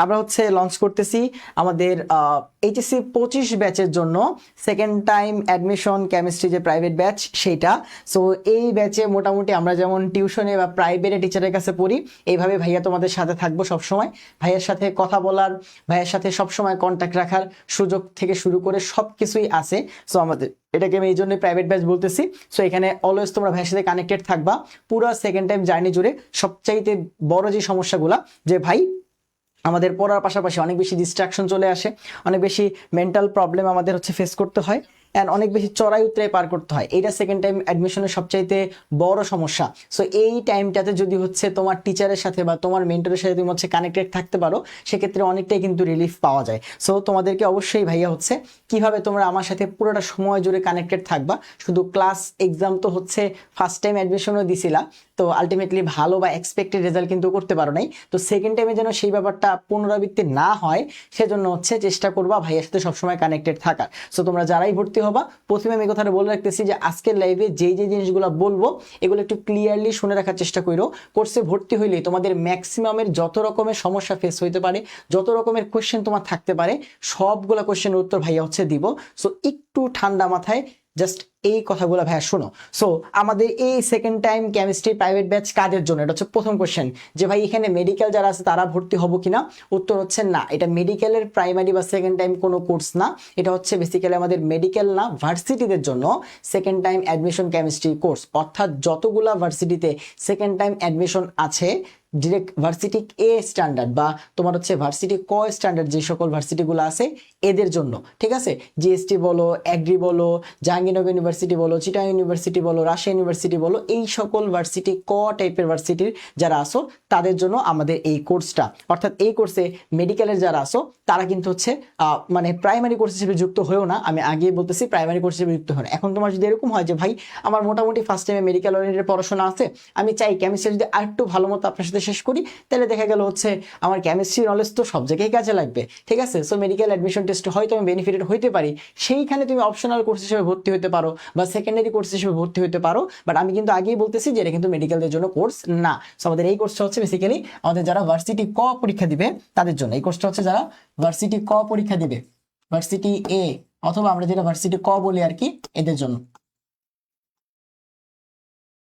আমরা হচ্ছে লঞ্চ করতেছি আমাদের এইচএসসি 25 ব্যাচের জন্য সেকেন্ড টাইম অ্যাডমিশন কেমিস্ট্রি যে প্রাইভেট ব্যাচ সেইটা। সো এই ব্যাচে মোটামুটি আমরা যেমন টিউশনে বা প্রাইভেটে টিচারের কাছে পড়ি, এইভাবে ভাইয়া তোমাদের সাথে থাকবো সবসময়। ভাইয়ের সাথে কথা বলার, ভাইয়ের সাথে সবসময় কন্ট্যাক্ট রাখার সুযোগ থেকে শুরু করে সব কিছুই আছে। সো আমাদের এটাকে আমি এই জন্য প্রাইভেট ব্যাচ বলতেছি। সো এখানে অলওয়েজ তোমরা ভাইয়ের সাথে কানেক্টেড থাকবা পুরো সেকেন্ড টাইম জার্নি জুড়ে। সবচাইতে বড় যে সমস্যাগুলো যে ভাই আমাদের পড়ার পাশাপাশি অনেক বেশি ডিস্ট্রাকশন চলে আসে, অনেক বেশি মেন্টাল প্রবলেম আমাদের হচ্ছে ফেস করতে হয়, অ্যান্ড অনেক বেশি চড়াই উতরাই পার করতে হয়। এইটা সেকেন্ড টাইম অ্যাডমিশনের সবচাইতে বড় সমস্যা। সো এই টাইমটাতে যদি হচ্ছে তোমার টিচারের সাথে বা তোমার মেন্টরের সাথে তুমি হচ্ছে কানেক্টেড থাকতে পারো, সেক্ষেত্রে অনেকটাই কিন্তু রিলিফ পাওয়া যায়। সো তোমাদেরকে অবশ্যই ভাইয়া হচ্ছে কিভাবে তোমরা আমার সাথে পুরোটা সময় জুড়ে কানেক্টেড থাকবা। শুধু ক্লাস এক্সাম তো হচ্ছে ফার্স্ট টাইম অ্যাডমিশনও দিছিলা, তো আলটিমেটলি ভালো বা এক্সপেক্টেড রেজাল্ট কিন্তু করতে পারো নাই। তো সেকেন্ড টাইমে যেন সেই ব্যাপারটা পুনরাবৃত্তি না হয়, সেজন্য হচ্ছে চেষ্টা করবা ভাইয়ের সাথে সবসময় কানেক্টেড থাকার। সো তোমরা যারাই ভর্তি হবা, প্রথমে আমি কথাটা বলে রাখতেছি যে আজকের লাইভে যেই জিনিসগুলো বলবো এগুলো একটু ক্লিয়ারলি শুনে রাখার চেষ্টা করো। কোর্সে ভর্তি হইলে তোমাদের ম্যাক্সিমামের যত রকমের সমস্যা ফেস হইতে পারে, যত রকমের কোশ্চেন তোমার থাকতে পারে, সবগুলো কোশ্চেনের উত্তর ভাইয়া হচ্ছে দিব। সো একটু ঠান্ডা মাথায় জাস্ট এই কথাগুলো ভাইয়া শোনো। সো আমাদের এই second time chemistry private batch কাদের জন্য, এটা হচ্ছে প্রথম কোশ্চেন যে ভাই এখানে মেডিকেল যারা আছে তারা ভর্তি হবো কিনা। উত্তর হচ্ছে না, এটা মেডিকেলের প্রাইমারি বা সেকেন্ড টাইম কোনো কোর্স না। এটা হচ্ছে বেসিক্যালি আমাদের মেডিকেল না, ভার্সিটিদের জন্য second time admission chemistry course. অর্থাৎ যতগুলা ভার্সিটিতে সেকেন্ড টাইম অ্যাডমিশন আছে, ডিরেক্ট ভার্সিটি এ স্ট্যান্ডার্ড বা তোমার হচ্ছে ভার্সিটি ক স্ট্যান্ডার্ড যে সকল ভার্সিটিগুলো আছে এদের জন্য, ঠিক আছে। জিএসটি বলো, অ্যাগ্রি বলো, জাহাঙ্গীরনগর ইউনিভার্সিটি বলো, চিটাং ইউনিভার্সিটি বলো, রাজশাহী ইউনিভার্সিটি বলো, এই সকল ভার্সিটি ক টাইপের ভার্সিটির যারা আসো তাদের জন্য আমাদের এই কোর্সটা। অর্থাৎ এই কোর্সে মেডিকেলের যারা আসো তারা কিন্তু হচ্ছে মানে প্রাইমারি কোর্স হিসেবে যুক্ত হয়েও না, আমি আগেই বলতেছি প্রাইমারি কোর্স হিসেবে যুক্ত হয় না। এখন তোমার যদি এরকম হয় যে ভাই আমার মোটামুটি ফার্স্ট টাইমে মেডিকেল ওরিয়েন্টেড পড়াশোনা আছে, আমি চাই কেমিস্ট্রি যদি আরেকটু ভালো মতো আপনার সাথে শেষ করি, তাহলে দেখা গেল হচ্ছে আমার কেমিস্ট্রি নলেজ তো সব জায়গায় কাজে লাগবে, ঠিক আছে। সো মেডিকেল অ্যাডমিশন টেস্ট হয়তো আমি বেনিফিটেড হইতে পারি, সেইখানে তুমি অপশনাল কোর্স হিসেবে ভর্তি হতে পারো বা সেকেন্ডারি কোর্স হিসেবে ভর্তি হতে পারো। বাট আমি কিন্তু আগেই বলতেছি যে এটা কিন্তু মেডিকেলদের জন্য কোর্স না। সো আমাদের এই কোর্সটা হচ্ছে বেসিক্যালি আমাদের যারা ভার্সিটি ক পরীক্ষা দিবে তাদের জন্য। এই কোর্সটা হচ্ছে যারা ভার্সিটি ক পরীক্ষা দিবে, ভার্সিটি এ অথবা আমরা যেটা ভার্সিটি ক বলি আর কি, এদের জন্য,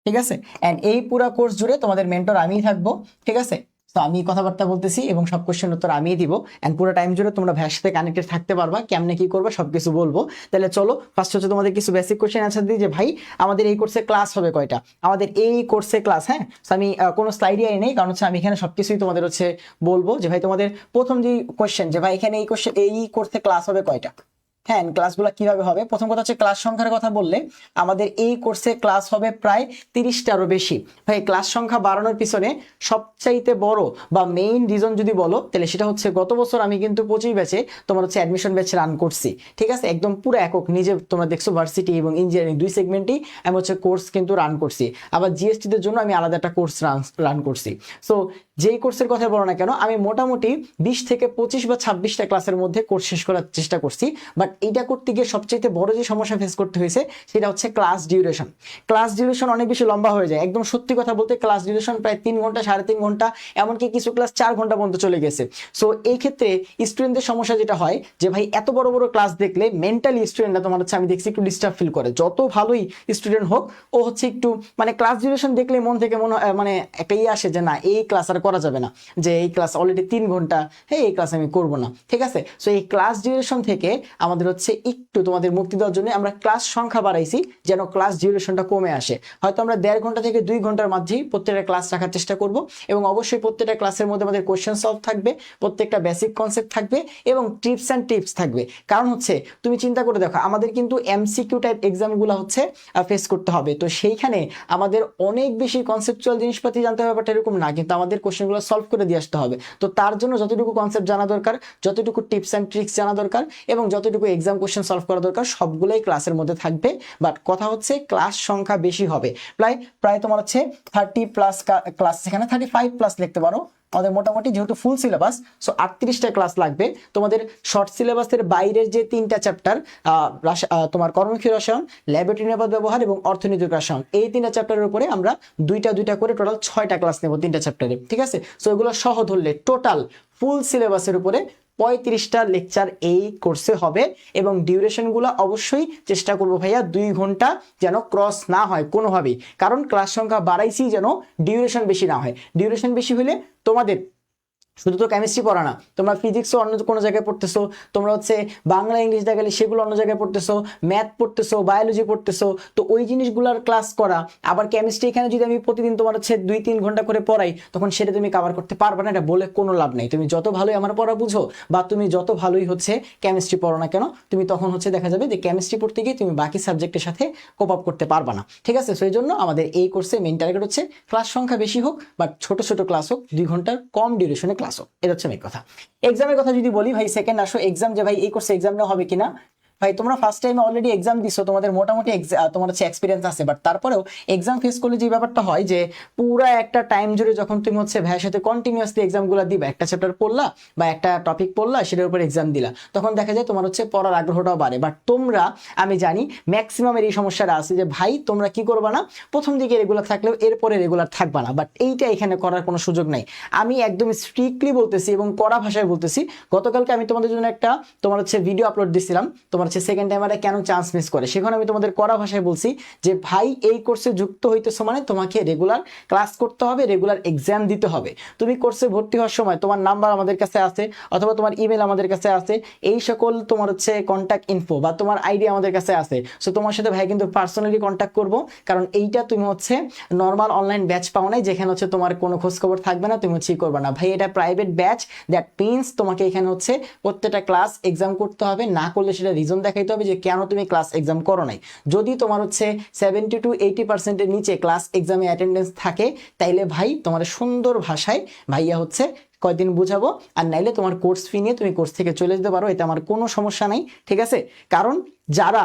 ঠিক আছে। এন্ড এই পুরো কোর্স জুড়ে তোমাদের মেন্টর আমিই থাকবো, ঠিক আছে। তো আমি কথাবার্তা বলতেছি এবং সব কোশ্চেন উত্তর আমিই দিব। এন্ড পুরো টাইম জুড়ে তোমরা ভাইয়ের সাথে কানেক্টেড থাকতে পারবা, কেমনে কি করবে সবকিছু বলবো। তাহলে চলো ফার্স্ট হচ্ছে তোমাদের কিছু বেসিক কোশ্চেন অ্যান্সার দিই যে ভাই আমাদের এই কোর্সে ক্লাস হবে কয়টা। আমাদের এই কোর্সে ক্লাস, হ্যাঁ আমি কোনো স্লাইডই নেই, কারণ হচ্ছে আমি এখানে সবকিছুই তোমাদের হচ্ছে বলবো। যে ভাই তোমাদের প্রথম যে কোশ্চেন যে ভাই এখানে এই কোশ্চেন এই কোর্সে ক্লাস হবে কয়টা। হ্যাঁ, ক্লাসগুলো কিভাবে হবে, প্রথম কথা হচ্ছে ক্লাস সংখ্যার কথা বললে আমাদের এই কোর্সে ক্লাস হবে প্রায় 30টারও বেশি। ভাই ক্লাস সংখ্যা বাড়ানোর পিছনে সবচাইতে বড় বা মেইন রিজন যদি বলো তাহলে সেটা হচ্ছে গত বছর আমি কিন্তু 25 ব্যাচে তোমার হচ্ছে অ্যাডমিশন ব্যাচ রান করছি, ঠিক আছে। একদম পুরো একক নিজে তোমরা দেখছো ভার্সিটি এবং ইঞ্জিনিয়ারিং দুই সেগমেন্টেই আমি হচ্ছে কোর্স কিন্তু রান করছি। আবার জিএসটিদের জন্য আমি আলাদা একটা কোর্স রান করছি। সো যেই কোর্সের কথা বলো না কেন, আমি মোটামুটি 20 থেকে 25 বা 26টা ক্লাসের মধ্যে কোর্স শেষ করার চেষ্টা করছি। বাট এইটা করতে গিয়ে সবচেয়ে বড় যে সমস্যা ফেস করতে হয়েছে সেটা হচ্ছে ক্লাস ডিউরেশন। ক্লাস ডিউরেশন অনেক বেশি লম্বা হয়ে যায়। একদম সত্যি কথা বলতে ক্লাস ডিউরেশন প্রায় 3 ঘন্টা, 3.5 ঘন্টা, এমনকি কিছু ক্লাস 4 ঘন্টা পর্যন্ত চলে গেছে। সো এই ক্ষেত্রে স্টুডেন্টদের সমস্যা যেটা হয় যে ভাই এত বড় বড় ক্লাস দেখলে মেন্টালি স্টুডেন্টরা তোমার হচ্ছে আমি দেখছি একটু ডিস্টার্ব ফিল করে। যত ভালোই স্টুডেন্ট হোক ও হচ্ছে একটু মানে ক্লাস ডিউরেশন দেখলে মন থেকে মনে মানে একটা আসে যে না এই ক্লাস আর করা যাবে না, যে এই ক্লাস অলরেডি 3 ঘন্টা, হ্যাঁ এই ক্লাস আমি করবো না, ঠিক আছে। সো এই ক্লাস ডিউরেশন থেকে আমাদের হচ্ছে একটু তোমাদের মুক্তি দেওয়ার জন্য আমরা ক্লাস সংখ্যা বাড়াইছি যেন ক্লাস ডিউরেশনটা কমে আসে। হয়তো আমরা 1.5 ঘন্টা থেকে 2 ঘন্টার মধ্যেই প্রত্যেকটা ক্লাস রাখার চেষ্টা করব এবং অবশ্যই প্রত্যেকটা ক্লাসের মধ্যে আমাদের কোশ্চেন সলভ থাকবে, প্রত্যেকটা বেসিক কনসেপ্ট থাকবে এবং টিপস অ্যান্ড টিপস থাকবে। কারণ হচ্ছে তুমি চিন্তা করে দেখো আমাদের কিন্তু এমসিকিউ টাইপ এক্সামগুলো হচ্ছে ফেস করতে হবে। তো সেইখানে আমাদের অনেক বেশি কনসেপচুয়াল জিনিসপাতি জানতে হবে ব্যাপারটা এরকম না, কিন্তু আমাদের কোশ্চেনগুলো সলভ করে দিয়ে আসতে হবে। তো তার জন্য যতটুকু কনসেপ্ট জানা দরকার, যতটুকু টিপস অ্যান্ড ট্রিক্স জানা দরকার এবং যতটুকু এক্সাম কোশ্চেন সলভ করা দরকার সবগুলোই ক্লাসের মধ্যে থাকবে। বাট কথা হচ্ছে ক্লাস সংখ্যা বেশি হবে, প্রায় তোমার হচ্ছে 30+ ক্লাস, সেখানে 35+ লিখতে পারো, আমাদের মোটামুটি যেহেতু ফুল সিলেবাস, সো 38টা ক্লাস লাগবে। তোমাদের শর্ট সিলেবাসের বাইরের যে 3টা চ্যাপ্টার, তোমার কর্মক্ষী রসায়ন, ল্যাবরেটরি নিরাপদ ব্যবহার এবং অর্থনৈতিক রসায়ন, এই 3টা চ্যাপ্টারের উপরে আমরা দুইটা করে টোটাল 6টা ক্লাস নেব 3টা চ্যাপ্টারে, ঠিক আছে। সো এগুলো সহ ধরলে টোটাল ফুল সিলেবাসের উপরে 35টা লেকচার এই কোর্সে হবে, এবং ডিউরেশনগুলো অবশ্যই চেষ্টা করবো ভাইয়া 2 ঘন্টা যেন ক্রস না হয় কোনোভাবেই, কারণ ক্লাস সংখ্যা বাড়াইছি যেন ডিউরেশন বেশি না হয়। ডিউরেশন বেশি হলে তোমাদের শুধু তো কেমিস্ট্রি পড়া না, তোমরা ফিজিক্সও অন্য কোনো জায়গায় পড়তেছো, তোমরা হচ্ছে বাংলা ইংলিশ দেখালে সেগুলো অন্য জায়গায় পড়তেছো, ম্যাথ পড়তেছো, বায়োলজি পড়তেছো, তো ওই জিনিসগুলোর ক্লাস করা। আবার কেমিস্ট্রি এখানে যদি আমি প্রতিদিন তোমার হচ্ছে 2-3 ঘন্টা করে পড়াই, তখন সেটা তুমি কভার করতে পারবে না, এটা বলে কোনো লাভ নেই। তুমি যত ভালোই আমার পড়া বুঝো বা তুমি যত ভালোই হচ্ছে কেমিস্ট্রি পড়ো না কেন, তুমি তখন হচ্ছে দেখা যাবে যে কেমিস্ট্রি পড়তে গিয়ে তুমি বাকি সাবজেক্টের সাথে কোপ আপ করতে পারবে না, ঠিক আছে। সেই জন্য আমাদের এই কোর্সে মেইন টার্গেট হচ্ছে ক্লাস সংখ্যা বেশি হোক, বাট ছোট ছোট ক্লাস হোক, 2 ঘন্টার কম ডিউরেশনে ক্লাস হোক, এটা হচ্ছে মেইন কথা। এক্সামের কথা যদি বলি ভাই, সেকেন্ড আসো এক্সাম, যে ভাই এই কোর্সে এক্সাম নেওয়া হবে কিনা। ভাই তোমরা ফার্স্ট টাইমে অলরেডি এক্সাম দিছো, তোমাদের মোটামুটি তোমার হচ্ছে এক্সপিরিয়েন্স আছে, বাট তারপরেও এক্সাম ফেস করলে যে ব্যাপারটা হয় যে পুরা একটা টাইম জুড়ে যখন তুমি হচ্ছে ভাইয়ের সাথে কন্টিনিউয়াসলি এক্সামগুলো দিবা, একটা চ্যাপ্টার পড়লা বা একটা টপিক পড়লা, সেটার উপর এক্সাম দিলা, তখন দেখা যায় তোমার হচ্ছে পড়ার আগ্রহটাও বাড়ে। বাট তোমরা, আমি জানি ম্যাক্সিমামের এই সমস্যাটা আছে যে ভাই তোমরা কি করবা না, প্রথম দিকে রেগুলার থাকলেও এরপরে রেগুলার থাকবা না, বাট এইটা এখানে করার কোনো সুযোগ নাই। আমি একদম স্ট্রিক্টলি বলতেছি এবং কড়া ভাষায় বলতেছি, গতকালকে আমি তোমাদের জন্য একটা তোমার হচ্ছে ভিডিও আপলোড দিছিলাম, তোমার হচ্ছে সেকেন্ড টাইমারে কেন চান্স মিস করে, সেখানে আমি তোমাদের কড়া ভাষায় বলছি যে ভাই এই কোর্সে যুক্ত হইতেছো মানে তোমাকে রেগুলার ক্লাস করতে হবে, রেগুলার এক্সাম দিতে হবে। তুমি কোর্সে ভর্তি হওয়ার সময় তোমার নাম্বার আমাদের কাছে আছে, অথবা তোমার ইমেল আমাদের কাছে আছে, এই সকল তোমার হচ্ছে কন্ট্যাক্ট ইনফো বা তোমার আইডি আমাদের কাছে আছে। সো তোমার সাথে ভাই কিন্তু পার্সোনালি কন্ট্যাক্ট করবো, কারণ এইটা তুমি হচ্ছে নর্মাল অনলাইন ব্যাচ পাও নাই, যেখানে হচ্ছে তোমার কোনো খোঁজ খবর থাকবে না, তুমি হচ্ছে করবে না ভাই, এটা প্রাইভেট ব্যাচ। দ্যাট মিনস তোমাকে এখানে হচ্ছে প্রত্যেকটা ক্লাস এক্সাম করতে হবে, না করলে সেটা রিজন দেখাইতে হবে যে কেন তুমি ক্লাস এক্সাম করো নাই। যদি তোমার হচ্ছে 70 to 80% নিচে ক্লাস এক্সামে অ্যাটেন্ডেন্স থাকে, তাইলে ভাই তোমাদের সুন্দর ভাষায় ভাইয়া হচ্ছে কয়দিন বুঝাবো, আর নাইলে তোমার কোর্স ফি নিয়ে তুমি কোর্স থেকে চলে যেতে পারো, এটা আমার কোনো সমস্যা নাই, ঠিক আছে। কারণ যারা,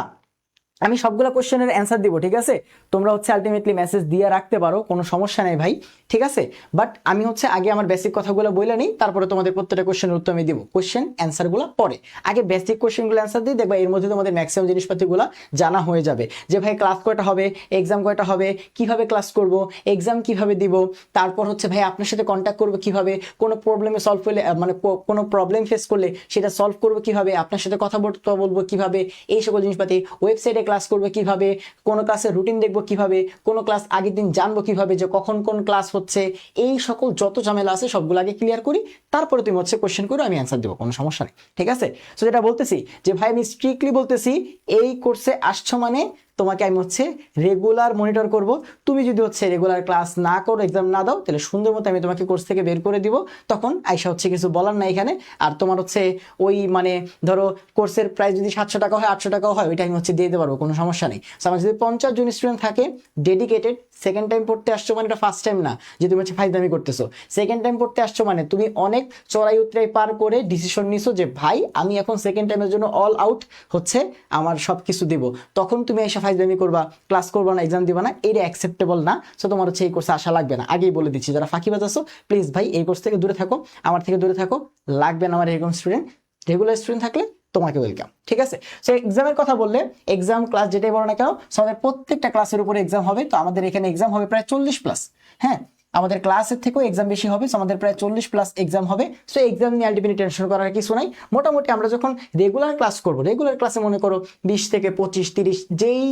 আমি সবগুলো কোশ্চেনের অ্যান্সার দিব, ঠিক আছে, তোমরা হচ্ছে আলটিমেটলি মেসেজ দিয়ে রাখতে পারো, কোনো সমস্যা নেই ভাই, ঠিক আছে। বাট আমি হচ্ছে আগে আমার বেসিক কথাগুলো বলে নিই, তারপরে তোমাদের প্রত্যেকটা কোশ্চেনের উত্তর আমি দিব, কোশ্চেন অ্যান্সারগুলো পরে। আগে বেসিক কোশ্চেনগুলো অ্যান্সার দিই, দেখবা এর মধ্যে তোমাদের ম্যাক্সিমাম জিনিসপাতিগুলো জানা হয়ে যাবে, যে ভাই ক্লাস কয়টা হবে, এক্সাম কয়টা হবে, কিভাবে ক্লাস করব, এক্সাম কিভাবে দিব, তারপর হচ্ছে ভাই আপনার সাথে কন্ট্যাক্ট করবো কিভাবে, কোনো প্রবলেমে সলভ করলে মানে কোনো প্রবলেম ফেস করলে সেটা সলভ করবো কিভাবে, আপনার সাথে কথা বলবো কিভাবে, এই সকল জিনিসপাতি, ওয়েবসাইটে ক্লাস করবে কিভাবে, কোন ক্লাসের রুটিন দেখবো কিভাবে, কোন ক্লাস আগের দিন জানবো কিভাবে যে কখন কোন ক্লাস হচ্ছে, এই সকল যত ঝামেলা আছে সবগুলো আগে ক্লিয়ার করি, তারপরে তুমি হচ্ছে কোশ্চেন করো, আমি অ্যান্সার দেবো, কোনো সমস্যা নেই, ঠিক আছে। সো যেটা বলতেছি যে ভাই আমি স্ট্রিক্টলি বলতেছি, এই কোর্সে আসছো মানে তোমাকে আমি হচ্ছে রেগুলার মনিটর করব। তুমি যদি হচ্ছে রেগুলার ক্লাস না করো, এক্সাম না দাও, তাহলে সুন্দর মতো আমি তোমাকে কোর্স থেকে বের করে দিব, তখন আইসা হচ্ছে কিছু বলার না এখানে। আর তোমার হচ্ছে ওই মানে ধরো কোর্সের প্রাইস যদি 700 টাকা হয়, 800 টাকাও হয়, ওইটা আমি হচ্ছে দিয়ে দিতে পারবো, কোনো সমস্যা নেই। আমার যদি 50 জন স্টুডেন্ট থাকে ডেডিকেটেড, সেকেন্ড টাইম পড়তে আসছো মানে এটা ফার্স্ট টাইম না যে তুমি হচ্ছে ফাইজলামি করতেছো, সেকেন্ড টাইম পড়তে আসছো মানে তুমি অনেক চড়াই উতরাই পার করে ডিসিশন নিছো যে ভাই আমি এখন সেকেন্ড টাইমের জন্য অল আউট হচ্ছে আমার সব কিছু দিব, তখন তুমি এসে ফাইজলামি করবা, ক্লাস করবা না, এক্সাম দিবা না, এটা অ্যাকসেপ্টেবল না। সো তোমার হচ্ছে এই কোর্সে আসা লাগবে না, আগেই বলে দিচ্ছি। যারা ফাঁকিবাজ আছো প্লিজ ভাই এই কোর্স থেকে দূরে থাকো, আমার থেকে দূরে থাকো, লাগবে না আমার এরকম স্টুডেন্ট। রেগুলার স্টুডেন্ট থাকলে তোমাকে ওয়েলকাম, ঠিক আছে। সো এক্সামের কথা বললে, এক্সাম ক্লাস যেটাই বলো না কেন, আমাদের প্রত্যেকটা ক্লাসের উপরে এক্সাম হবে। তো আমাদের এখানে এক্সাম হবে প্রায় 40+, হ্যাঁ, আমাদের ক্লাসের থেকেও এক্সাম বেশি হবে, সো আমাদের প্রায় 40+ এক্সাম হবে। সো এক্সাম নিয়ে আলটিমেটলি টেনশন করার কিছু নাই। মোটামুটি আমরা যখন রেগুলার ক্লাস করবো, রেগুলার ক্লাসে মনে করো 20 থেকে 25, 30 যেই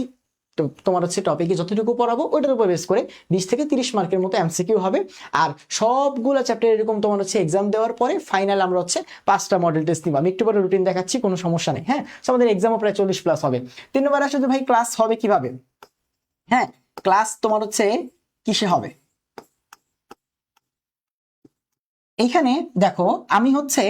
তোমার হচ্ছে টপিকে যতটুকু পড়াবো ওইটার উপর বেস করে 20 থেকে 30 মার্কের মতো এমসিকিউ হবে। আর সবগুলো চ্যাপ্টার এরকম তোমার হচ্ছে এক্সাম দেওয়ার পরে ফাইনাল আমরা হচ্ছে 5টা মডেল টেস্ট নিব। আমি একটু পরে রুটিন দেখাচ্ছি, কোনো সমস্যা নেই, হ্যাঁ। সো আমাদের এক্সামও প্রায় 40+ হবে। 3 নম্বর আসলে ভাই ক্লাস হবে কিভাবে, হ্যাঁ, ক্লাস তোমার হচ্ছে কিসে হবে, এইখানে দেখো আমি হচ্ছে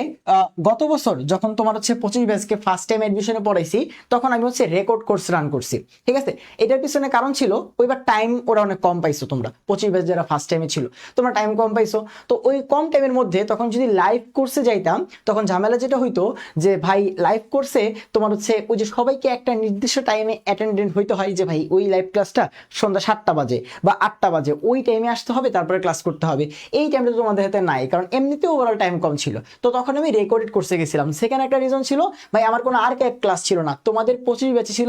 গত বছর যখন তোমার হচ্ছে 25 ব্যাচকে ফার্স্ট টাইম এডমিশনে পড়াইছি, তখন আমি হচ্ছে রেকর্ড কোর্স রান করছি। ঠিক আছে, এটার পিছনে কারণ ছিল ওইবার টাইম ওরা অনেক কম পাইছো, তোমরা 25 ব্যাচ যারা ফার্স্ট টাইমে ছিল তোমরা টাইম কম পাইছো। তো ওই কম টাইমের মধ্যে তখন যদি লাইভ কোর্সে যাইতাম, তখন ঝামেলা যেটা হইতো যে ভাই লাইভ কোর্সে তোমার হচ্ছে ওই যে সবাইকে একটা নির্দিষ্ট টাইমে অ্যাটেন্ডেন্ট হইতে হয়, যে ভাই ওই লাইভ ক্লাসটা সন্ধ্যা 7টা বাজে বা 8টা বাজে, ওই টাইমে আসতে হবে, তারপরে ক্লাস করতে হবে। এই টাইমটা তোমাদের হাতে নাই, কারণ এমনিতেও ওভারঅল টাইম কম ছিল। তো তখন আমি রেকর্ডেড কোর্সে গেছিলাম। সেখানে একটা রিজন ছিল ভাই, আমার কোনো আর্কাইভ ক্লাস ছিল না। তোমাদের 25 ব্যাচে ছিল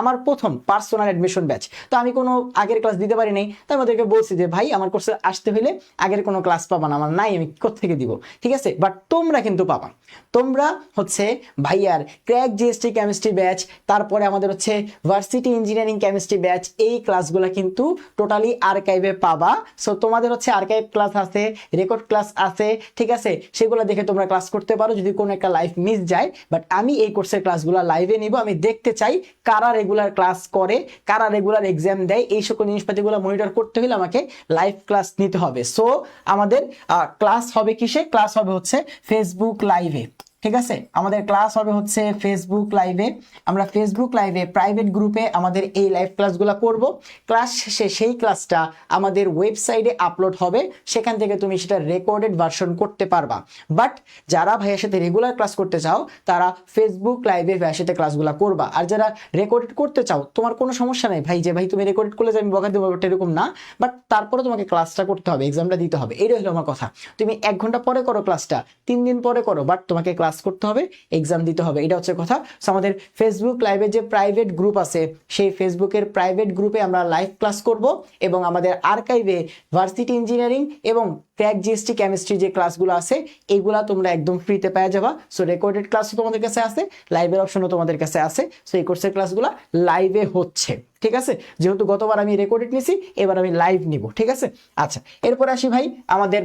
আমার প্রথম পার্সোনাল অ্যাডমিশন ব্যাচ, তো আমি কোনো আগের ক্লাস দিতে পারি নাই। তাই আমাদেরকে বলছি যে ভাই আমার কোর্সে আসতে হলে আগের কোনো ক্লাস পাবা না, আমার নাই, আমি কোত্থেকে দিব। ঠিক আছে, বাট তোমরা কিন্তু পাবা। তোমরা হচ্ছে ভাইয়ার ক্র্যাক জিএসটি কেমিস্ট্রি ব্যাচ, তারপরে আমাদের হচ্ছে ভার্সিটি ইঞ্জিনিয়ারিং কেমিস্ট্রি ব্যাচ, এই ক্লাসগুলো কিন্তু টোটালি আর্কাইভে পাবা। সো তোমাদের হচ্ছে আর্কাইভ ক্লাস আছে, রেকর্ড ক্লাস আছে, ঠিক আছে, সেগুলো দেখে তোমরা ক্লাস করতে পারো যদি কোনো একটা লাইভ মিস যায়। বাট আমি এই কোর্সের ক্লাসগুলো লাইভে নিব, আমি দেখতে চাই কারা রেগুলার ক্লাস করে, কারা রেগুলার এক্সাম দেয়। এই সকল জিনিসপাতিগুলো মনিটর করতে হলে আমাকে লাইভ ক্লাস নিতে হবে। সো আমাদের ক্লাস হবে কিসে? ক্লাস হবে হচ্ছে ফেসবুক লাইভে। ঠিক আছে, আমাদের ক্লাস হবে হচ্ছে ফেসবুক লাইভে। আমরা ফেসবুক লাইভে প্রাইভেট গ্রুপে আমাদের এই লাইভ ক্লাসগুলো করব। ক্লাস শেষে সেই ক্লাসটা আমাদের ওয়েবসাইটে আপলোড হবে, সেখান থেকে তুমি সেটা রেকর্ডেড ভার্সন করতে পারবা। বাট যারা ভাইয়ের সাথে রেগুলার ক্লাস করতে চাও তারা ফেসবুক লাইভে ভাইয়ের সাথে ক্লাসগুলো করবা। আর যারা রেকর্ডেড করতে চাও তোমার কোনো সমস্যা নেই ভাই, যে ভাই তুমি রেকর্ডেড করলে যে আমি বকা দেবো এরকম না, বাট তারপরে তোমাকে ক্লাসটা করতে হবে, এক্সামটা দিতে হবে। এটাই হলো আমার কথা। তুমি 1 ঘন্টা পরে করো ক্লাসটা, 3 দিন পরে করো, বাট তোমাকে ক্লাস করতে হবে, এক্সাম দিতে হবে, এটা হচ্ছে কথা। সো আমাদের ফেসবুক লাইভে যে প্রাইভেট গ্রুপ আছে, সেই ফেসবুকের প্রাইভেট গ্রুপে আমরা লাইভ ক্লাস করব, এবং আমাদের আর্কাইভে ভার্সিটি ইঞ্জিনিয়ারিং এবং ক্র্যাক জিএসটি কেমিস্ট্রি যে ক্লাসগুলো আছে এগুলা তোমরা একদম ফ্রিতে পেয়ে যাবা। সো রেকর্ডেড ক্লাসও তোমাদের কাছে আছে, লাইভের অপশনও তোমাদের কাছে আছে। সো এই কোর্সের ক্লাসগুলো লাইভে হচ্ছে। ঠিক আছে, যেহেতু গতবার আমি রেকর্ডেড নিছি, এবার আমি লাইভ নিব। ঠিক আছে, আচ্ছা এরপর আসি ভাই আমাদের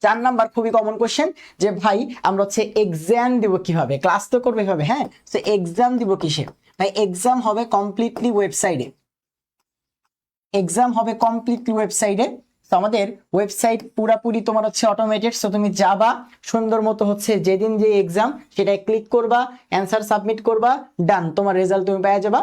4 নাম্বার খুবই কমন কোশ্চেন, যে ভাই আমরা হচ্ছে এক্সাম দিব কিভাবে? ক্লাস তো করবে কিভাবে? হ্যাঁ, তো এক্সাম দিব কিসে? ভাই এক্সাম হবে কমপ্লিটলি ওয়েবসাইটে। এক্সাম হবে কমপ্লিটলি ওয়েবসাইটে। তো আমাদের ওয়েবসাইট পুরাপুরি তোমার হচ্ছে অটোমেটেড। সো তুমি যাবা, সুন্দর মতো হচ্ছে যেদিন যে এক্সাম সেটাই ক্লিক করবা, অ্যান্সার সাবমিট করবা, ডান, তোমার রেজাল্ট তুমি পেয়ে যাবা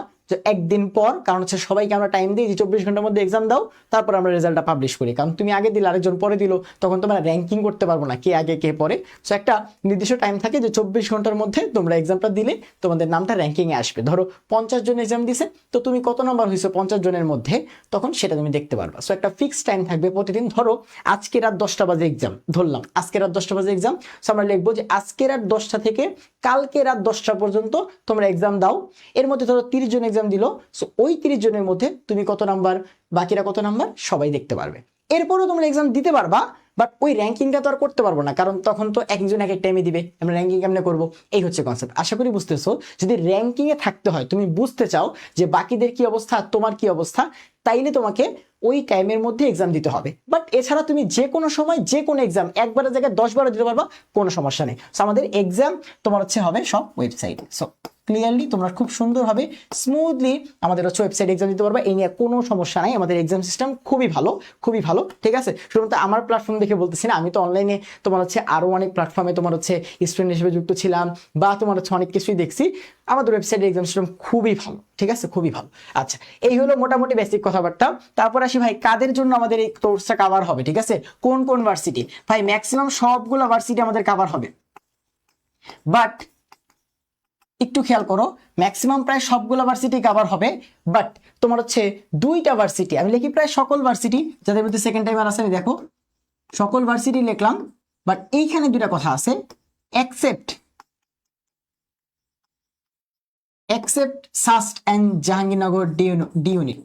একদিন পর। কারণ হচ্ছে সবাইকে আমরা টাইম দিই যে 24 ঘন্টার মধ্যে এক্সাম দাও, তারপর আমরা রেজাল্টটা পাবলিশ করি। কারণ তুমি আগে দিলে আরেকজন পরে দিল, তখন তোমরা র্যাঙ্কিং করতে পারবো না কে আগে কে পরে। সো একটা নির্দিষ্ট টাইম থাকে যে 24 ঘন্টার মধ্যে তোমরা এক্সামটা দিলে তোমাদের নামটা র্যাঙ্কিংয়ে আসবে। ধরো 50 জন এক্সাম দিছে, তো তুমি কত নাম্বার হয়েছো 50 জনের মধ্যে, তখন সেটা তুমি দেখতে পারবা। সো একটা ফিক্সড টাইম থাকবে প্রতিদিন। ধরো আজকে রাত 10টা বাজে এক্সাম, ধরলাম আজকে রাত 10টা বাজে এক্সাম। সো আমরা লিখবো যে আজকে রাত 10টা থেকে কালকে রাত 10টা পর্যন্ত তোমরা এক্সাম দাও। এর মধ্যে ধরো 30 জন এক্সাম দিল, সো ওই 30 জনের মধ্যে তুমি কত নাম্বার, বাকিরা কত নাম্বার, সবাই দেখতে পারবে। এরপরও তোমরা এক্সাম দিতে পারবা, বাট ওই র্যাঙ্কিংটা তো আর করতে পারবো না, কারণ তখন তো একজন এক এক টাইমে দিবে, আমরা র্যাঙ্কিং কেমনে করবো? এই হচ্ছে কনসেপ্ট। আশা করি বুঝতেছো। যদি র্যাঙ্কিংয়ে থাকতে হয়, তুমি বুঝতে চাও যে বাকিদের কি অবস্থা, তোমার কি অবস্থা, তাইলে তোমাকে ওই টাইমের মধ্যে এক্সাম দিতে হবে। বাট এছাড়া তুমি যে কোনো সময় যে কোনো এক্সাম একবারের জায়গায় 10 বারও দিতে পারবা, কোনো সমস্যা নেই। সো আমাদের এক্সাম তোমার হচ্ছে হবে সব ওয়েবসাইটে। সো ক্লিয়ারলি তোমরা খুব সুন্দরভাবে স্মুথলি আমাদের হচ্ছে ওয়েবসাইট এক্সাম দিতে পারবা, এই নিয়ে কোনো সমস্যা নাই। আমাদের এক্সাম সিস্টেম খুবই ভালো, খুবই ভালো। ঠিক আছে, শুধুমাত্র আমার প্ল্যাটফর্ম দেখে বলতেছি না, আমি তো অনলাইনে তোমার হচ্ছে আরও অনেক প্ল্যাটফর্মে তোমার হচ্ছে স্টুডেন্ট হিসেবে যুক্ত ছিলাম, বা তোমার হচ্ছে অনেক কিছুই দেখছি। আমাদের ওয়েবসাইটের এক্সাম সিস্টেম খুবই ভালো। ঠিক আছে, খুবই ভালো। আচ্ছা, এই হলো মোটামুটি বেসিক কথাবার্তা। তারপর আসি ভাই কাদের জন্য আমাদের এই কোর্সটা কভার হবে। ঠিক আছে, কোন কোন ভার্সিটি? ভাই ম্যাক্সিমাম সবগুলো ভার্সিটি আমাদের কভার হবে, বাট একটু খেয়াল করো, ম্যাক্সিমাম প্রায় সবগুলো ভার্সিটি কভার হবে, বাট তোমার হচ্ছে 2টা ভার্সিটি, আমি লিখি প্রায় সকল ভার্সিটি, যাদের মধ্যে সেকেন্ড টাইমার আছে আমি দেখো সকল ভার্সিটি লিখলাম, বাট এইখানে 2টা কথা আছে, except SUST and Jahangirnagar D unit.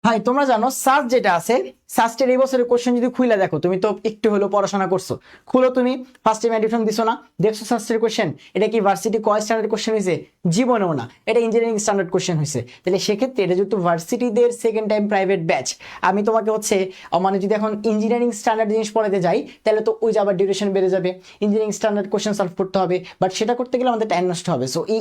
ভাই তোমরা জানো সাস্ট যেটা আছে, সাস্টের এই বছরের কোশ্চেন যদি খুলে দেখো, তুমি তো একটু হলেও পড়াশোনা করছো, খুলো তুমি ফার্স্ট টাইম এডমিশন দিছো না, দেখছো সাস্টের কোশ্চেন, এটা কি ভার্সিটি কয় স্ট্যান্ডার্ড কোশ্চেন হয়েছে? জীবনেও না, এটা ইঞ্জিনিয়ারিং স্ট্যান্ডার্ড কোশ্চেন হয়েছে। তাহলে সেক্ষেত্রে এটা যেহেতু ভার্সিটিদের সেকেন্ড টাইম প্রাইভেট ব্যাচ, আমি তোমাকে হচ্ছে মানে যদি এখন ইঞ্জিনিয়ারিং স্ট্যান্ডার্ড জিনিস পড়াতে যাই, তাহলে তো ওই যে আবার ডিউরেশন বেড়ে যাবে, ইঞ্জিনিয়ারিং স্ট্যান্ডার্ড কোশ্চেন সলভ করতে হবে, বাট সেটা করতে গেলে আমাদের টাইম নষ্ট হবে। সো এই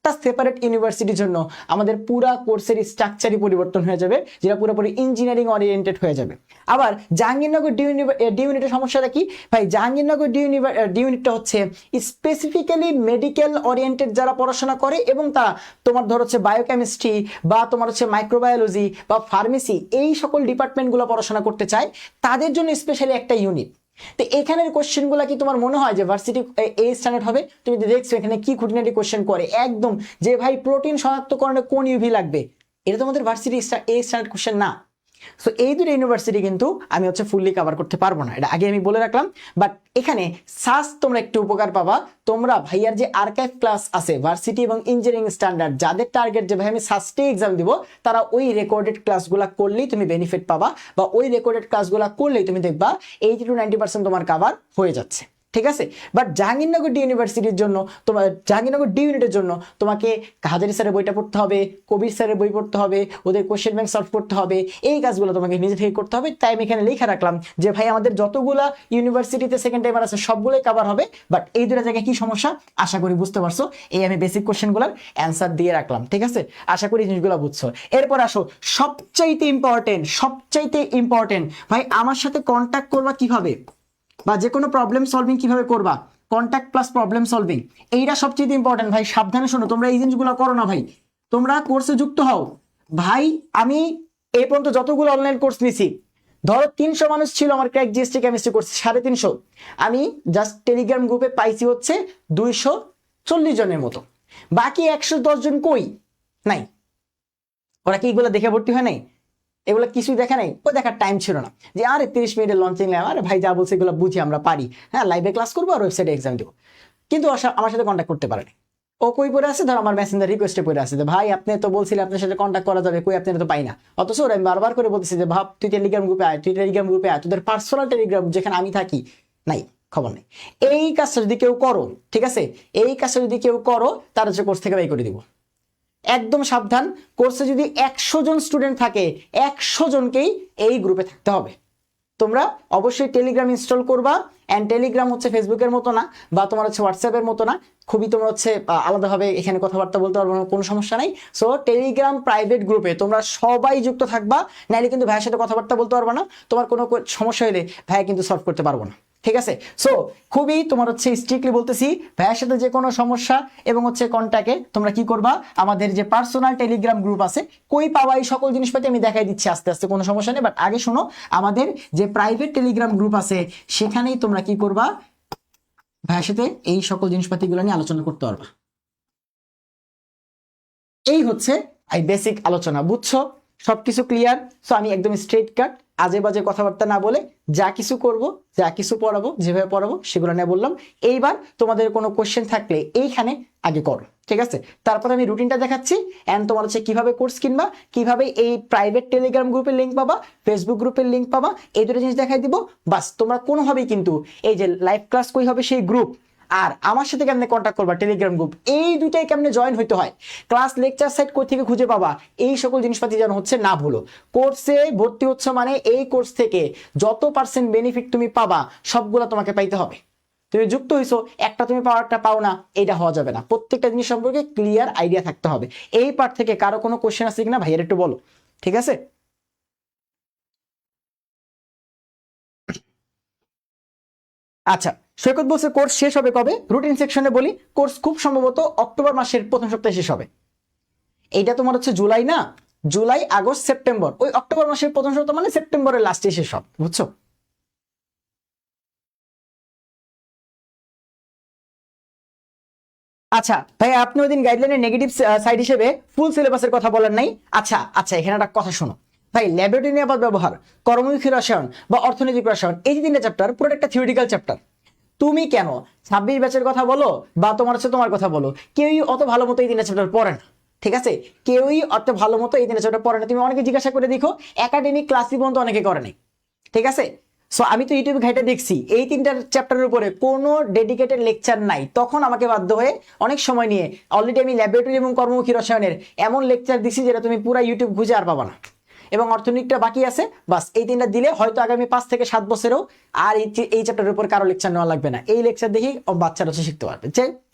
একটা সেপারেট ইউনিভার্সিটির জন্য আমাদের পুরা কোর্সের স্ট্রাকচারই পরিবর্তন হয়ে যাবে, যেটা পুরোপুরি ইঞ্জিনিয়ারিং ওরিয়েন্টেড হয়ে যাবে। আবার জাহাঙ্গীরনগর ডি ইউনিটের সমস্যাটা কি ভাই? জাহাঙ্গীরনগর ডি ইউনিটটা হচ্ছে স্পেসিফিক্যালি মেডিকেল ওরিয়েন্টেড যারা পড়াশোনা করে, এবং তারা তোমার ধর হচ্ছে বায়োকেমিস্ট্রি বা তোমার হচ্ছে মাইক্রোবায়োলজি বা ফার্মেসি এই সকল ডিপার্টমেন্টগুলো পড়াশোনা করতে চায়, তাদের জন্য স্পেশালি একটা ইউনিট। তো এখানের কোশ্চেনগুলো কি তোমার মনে হয় যে ভার্সিটি এ স্ট্যান্ডার্ড হবে? তুমি দেখছো এখানে কি খুঁটিনাটি কোশ্চেন করে, একদম যে ভাই প্রোটিন শনাক্তকরণে কোন ইউভি লাগবে, এটা তোমাদের ভার্সিটি এ স্ট্যান্ডার্ড কোশ্চেন না। সো এই দুটো ইউনিভার্সিটি কিন্তু আমি হচ্ছে ফুললি কভার করতে পারবো না, এটা আগে আমি বলে রাখলাম। বাট এখানে সাস্ট তোমরা একটু উপকার পাবা। তোমরা ভাইয়ার যে আর্কাইভ ক্লাস আছে ভার্সিটি এবং ইঞ্জিনিয়ারিং স্ট্যান্ডার্ড, যাদের টার্গেট যে ভাই আমি সাস্টে এক্সাম দিব, তারা ওই রেকর্ডেড ক্লাসগুলো করলেই তুমি বেনিফিট পাবা, বা ওই রেকর্ডেড ক্লাসগুলো করলেই তুমি দেখবা 80 to 90% তোমার কভার হয়ে যাচ্ছে, ঠিক আছে। বাট জাহাঙ্গীরনগর ডি ইউনিভার্সিটির জন্য, তোমার জাহাঙ্গীরনগর ডি ইউনিটের জন্য তোমাকে হাজারি স্যারের বইটা পড়তে হবে, কবির স্যারের বই পড়তে হবে, ওদের কোশ্চেন ব্যাংক সলভ করতে হবে, এই কাজগুলো তোমাকে নিজে থেকে করতে হবে। তাই আমি এখানে লিখে রাখলাম যে ভাই আমাদের যতগুলা ইউনিভার্সিটিতে সেকেন্ড টাইমার আছে সবগুলোই কভার হবে। বাট এই দুটো জায়গায় কি সমস্যা আশা করি বুঝতে পারছো। এই আমি বেসিক কোশ্চেনগুলোর অ্যান্সার দিয়ে রাখলাম, ঠিক আছে। আশা করি জিনিসগুলো বুঝছো। এরপর আসো সবচাইতে ইম্পর্টেন্ট ভাই, আমার সাথে কন্ট্যাক্ট করবা কিভাবে, বা যে কোনো প্রবলেম সলভিং কিভাবে করবা, কন্ট্যাক্ট প্লাস প্রবলেম সলভিং, এইটা সবচেয়ে ইম্পর্টেন্ট ভাই। সাবধানে শোনো, তোমরা এই জিনিসগুলো করো না ভাই, তোমরা কোর্সে যুক্ত হও ভাই। আমি এই পর্যন্ত যতগুলো অনলাইন কোর্স নিছি, ধরো 300 মানুষ ছিল আমার ক্র্যাক জিএসটি কেমিস্ট্রি কোর্স, 350, আমি জাস্ট টেলিগ্রাম গ্রুপে পাইছি হচ্ছে 240 জনের মতো। বাকি 110 জন কই নাই? ওরা কি এগুলো দেখে ভর্তি হয় নাই? এগুলো কিছুই দেখা নাই, ও দেখার টাইম ছিল না যে আরে 30 মিনিটের লঞ্চিং লাইভ, আরে ভাই যা বলছে এগুলো বুঝি আমরা পারি, হ্যাঁ লাইভে ক্লাস করবো আর ওয়েবসাইটে এক্সাম দেবো। কিন্তু আমার সাথে কন্ট্যাক্ট করতে পারেনি। ও কই পড়ে আছে, ধর আমার মেসেঞ্জার রিকোয়েস্টে পড়ে আছে যে ভাই আপনি তো বলছিলেন আপনার সাথে কন্ট্যাক্ট করা যাবে, কই আপনার তো পাই না। অথচ ওরা আমি বারবার করে বলতেছি যে ভাব তুই টেলিগ্রাম গ্রুপে আয়, তোদের পার্সোনাল টেলিগ্রাম যেখানে আমি থাকি নাই, খবর নেই। এই কাজটা যদি কেউ করো, ঠিক আছে, এই কাজটা যদি কেউ করো, তার হচ্ছে কোর্স থেকে বাই করে দিব। একদম সাবধান, কোর্সে যদি 100 জন স্টুডেন্ট থাকে, 100 জনকেই এই গ্রুপে থাকতে হবে। তোমরা অবশ্যই টেলিগ্রাম ইনস্টল করবা। অ্যান্ড টেলিগ্রাম হচ্ছে ফেসবুকের মতো না, বা তোমার হচ্ছে হোয়াটসঅ্যাপের মতো না, খুবই তোমরা হচ্ছে আলাদাভাবে এখানে কথাবার্তা বলতে পারবো না, কোনো সমস্যা নাই। সো টেলিগ্রাম প্রাইভেট গ্রুপে তোমরা সবাই যুক্ত থাকবা, নাইলে কিন্তু ভাইয়ের সাথে কথাবার্তা বলতে পারবো না, তোমার কোনো সমস্যা হলে ভাইয়া কিন্তু সলভ করতে পারবো না, ঠিক আছে। সো খুবই তোমার হচ্ছে স্ট্রিক্টলি বলতেছি, ভাইয়ের সাথে যে কোনো সমস্যা এবং হচ্ছে কন্ট্যাক্টে তোমরা কি করবা, আমাদের যে পার্সোনাল টেলিগ্রাম গ্রুপ আছে, কই পাওয়া এই সকল জিনিসপাতি আমি দেখাই দিচ্ছি আস্তে আস্তে, কোনো সমস্যা নেই। বাট আগে শোনো, আমাদের যে প্রাইভেট টেলিগ্রাম গ্রুপ আছে সেখানেই তোমরা কি করবা, ভাইয়ের সাথে এই সকল জিনিসপাতিগুলো নিয়ে আলোচনা করতে পারবা। এই হচ্ছে এই বেসিক আলোচনা, বুঝছো? সবকিছু ক্লিয়ার। সো আমি একদম স্ট্রেট কাট, আজে বাজে কথাবার্তা না বলে যা কিছু করব, যা কিছু পড়াবো, যেভাবে পড়াবো সেগুলো নিয়ে বললাম। এইবার তোমাদের কোনো কোশ্চেন থাকলে এইখানে আগে করো, ঠিক আছে। তারপর আমি রুটিনটা দেখাচ্ছি, এন্ড তোমার হচ্ছে কিভাবে কোর্স কিনবা, কিভাবে এই প্রাইভেট টেলিগ্রাম গ্রুপের লিঙ্ক পাবা, ফেসবুক গ্রুপের লিঙ্ক পাবা, এই দুটো জিনিস দেখাই দিব। বাস তোমরা কোনোভাবেই কিন্তু এই যে লাইভ ক্লাস কই হবে সেই গ্রুপ, আর আমার সাথে কেমনে কন্ট্যাক্ট করবা টেলিগ্রাম গ্রুপ, এই দুটাই কেমনে জয়েন হইতে হয়, ক্লাস লেকচার সাইট কই থেকে খুঁজে পাবা, এই সকল জিনিসপাতি যেন হচ্ছে না ভুলো। কোর্সে ভর্তি হচ্ছে মানে এই কোর্স থেকে যত % বেনিফিট তুমি পাবা সবগুলো তোমাকে পাইতে হবে। তুমি যুক্ত হইছো, একটা তুমি পাও একটা পাও না, এটা হওয়া যাবে না। প্রত্যেকটা জিনিস সম্পর্কে ক্লিয়ার আইডিয়া থাকতে হবে। এই পার্ট থেকে কারো কোনো কোশ্চেন আছে কিনা ভাইয়ের একটু বলো, ঠিক আছে। আচ্ছা, সৈকত বলছে কোর্স শেষ হবে কবে? রুটিন সেকশনে বলি, কোর্স খুব সম্ভবত অক্টোবর মাসের প্রথম সপ্তাহে শেষ হবে। এইটা তোমার হচ্ছে জুলাই না, জুলাই আগস্ট সেপ্টেম্বর, ওই অক্টোবর মাসের প্রথম সপ্তাহ মানে সেপ্টেম্বরের লাস্টে শেষ হবে, বুঝছো? আচ্ছা ভাই, আপনি ওই দিন গাইডলাইনের নেগেটিভ সাইড হিসেবে ফুল সিলেবাসের কথা বলেন নাই। আচ্ছা আচ্ছা, এখানে একটা কথা শোনো ভাই, ল্যাবরেটরি নিরাপদ ব্যবহার, কর্মমুখী রসায়ন বা অর্থনৈতিক রসায়ন, এই যে 3টা চ্যাপ্টার পুরোটা একটা থিওরিটিক্যাল চ্যাপ্টার। তুমি কেন 26 ব্যাচের কথা বলো বা তোমার হচ্ছে তোমার কথা বলো, কেউই অত ভালো মতো এই 3টা চ্যাপ্টার পড়ে না, ঠিক আছে। কেউই অত ভালো মতো এই 3টা চ্যাপ্টার পড়ে না। তুমি অনেকে জিজ্ঞাসা করে দেখো, একাডেমিক ক্লাসই পর্যন্ত অনেকে করে নাই, ঠিক আছে। সো আমি তো ইউটিউবে ঘাইটা দেখছি এই 3টা চ্যাপ্টারের উপরে কোনো ডেডিকেটেড লেকচার নাই, তখন আমাকে বাধ্য হয়ে অনেক সময় নিয়ে অলরেডি আমি ল্যাবরেটরি এবং কর্মমুখী রসায়নের এমন লেকচার দিছি যেটা তুমি পুরো ইউটিউব খুঁজে আর পাবা না। এবং অর্থনীতিটা বাকি আছে, বাস এই 3টা দিলে হয়তো আগামী 5 থেকে 7 বছরেও আর এই চ্যাপ্টারের উপর কারো লেকচার নেওয়া লাগবে না। এই লেকচার দেখেই বাচ্চারা হচ্ছে শিখতে পারবে।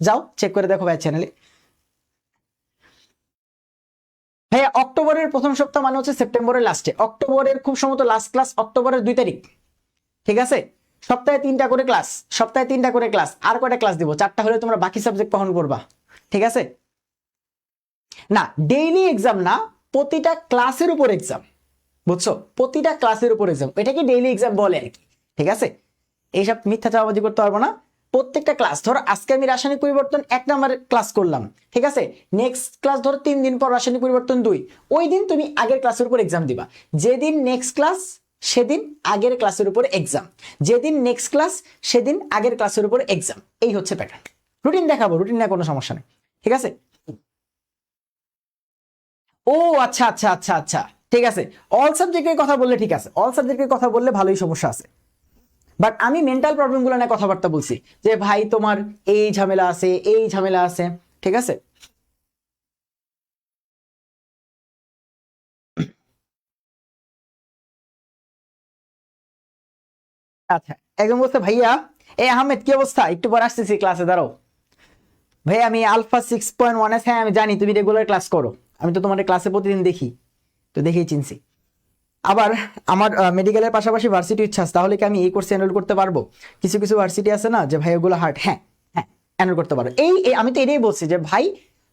যাও চেক করে দেখো ভাই চ্যানেলে। ভাইয়া অক্টোবরের প্রথম সপ্তাহ মানে হচ্ছে সেপ্টেম্বরের লাস্টে, অক্টোবরের খুব সম্ভবত লাস্ট ক্লাস অক্টোবরের 2 তারিখ, ঠিক আছে। সপ্তাহে 3টা করে ক্লাস, সপ্তাহে 3টা করে ক্লাস, আর কয়টা ক্লাস দিব? 4টা হলে তোমরা বাকি সাবজেক্ট কখন করবা? ঠিক আছে, না ডেইলি এক্সাম না, প্রতিটা ক্লাসের উপর এক্সাম, বুঝছো? প্রতিটা ক্লাসের উপর এক্সাম, এটাকে ডেইলি এক্সাম বলে আর কি, ঠিক আছে। এইসব মিথ্যা চাপাবাজি করতে পারবো না। প্রত্যেকটা ক্লাস, ধরো আজকে আমি রাসায়নিক পরিবর্তন 1 নাম্বার ক্লাস করলাম, ঠিক আছে, নেক্সট ক্লাস ধরো 3 দিন পর রাসায়নিক পরিবর্তন 2, ওই দিন তুমি আগের ক্লাসের উপর এক্সাম দিবা। যেদিন নেক্সট ক্লাস সেদিন আগের ক্লাসের উপর এক্সাম, যেদিন নেক্সট ক্লাস সেদিন আগের ক্লাসের উপর এক্সাম, এই হচ্ছে প্যাটার্ন। রুটিন দেখাবো, রুটিন নিয়ে কোনো সমস্যা নেই, ঠিক আছে। ও আচ্ছা আচ্ছা আচ্ছা আচ্ছা, ঠিক আছে। অল সাবজেক্টের কথা বললে ঠিক আছে, অল সাবজেক্টের কথা বললে ভালোই সমস্যা আছে, বাট আমি মেন্টাল প্রবলেম গুলো নিয়ে কথাবার্তা বলছি, যে ভাই তোমার এই ঝামেলা আছে, এই ঝামেলা আছে, ঠিক আছে। আচ্ছা, একদম বলছে ভাইয়া, এই আহমেদ কি অবস্থা, একটু পর আসতেছি ক্লাসে, দাঁড়াও। ভাই আমি আলফা 6.1 এস, হ্যাঁ আমি জানি তুমি রেগুলার ক্লাস করো, আমি তো তোমাদের ক্লাসে প্রতিদিন দেখি, তো দেখেই চিনছি। আবার আমার মেডিকেলের পাশাপাশি ভার্সিটি ইচ্ছা আছে, তাহলে কি আমি এই কোর্সে এনরোল করতে পারবো? কিছু কিছু ভার্সিটি আছে না যে ভাই ওগুলো হার্ড, হ্যাঁ হ্যাঁ এনরোল করতে পারো। আমি তো এটাই বলছি যে ভাই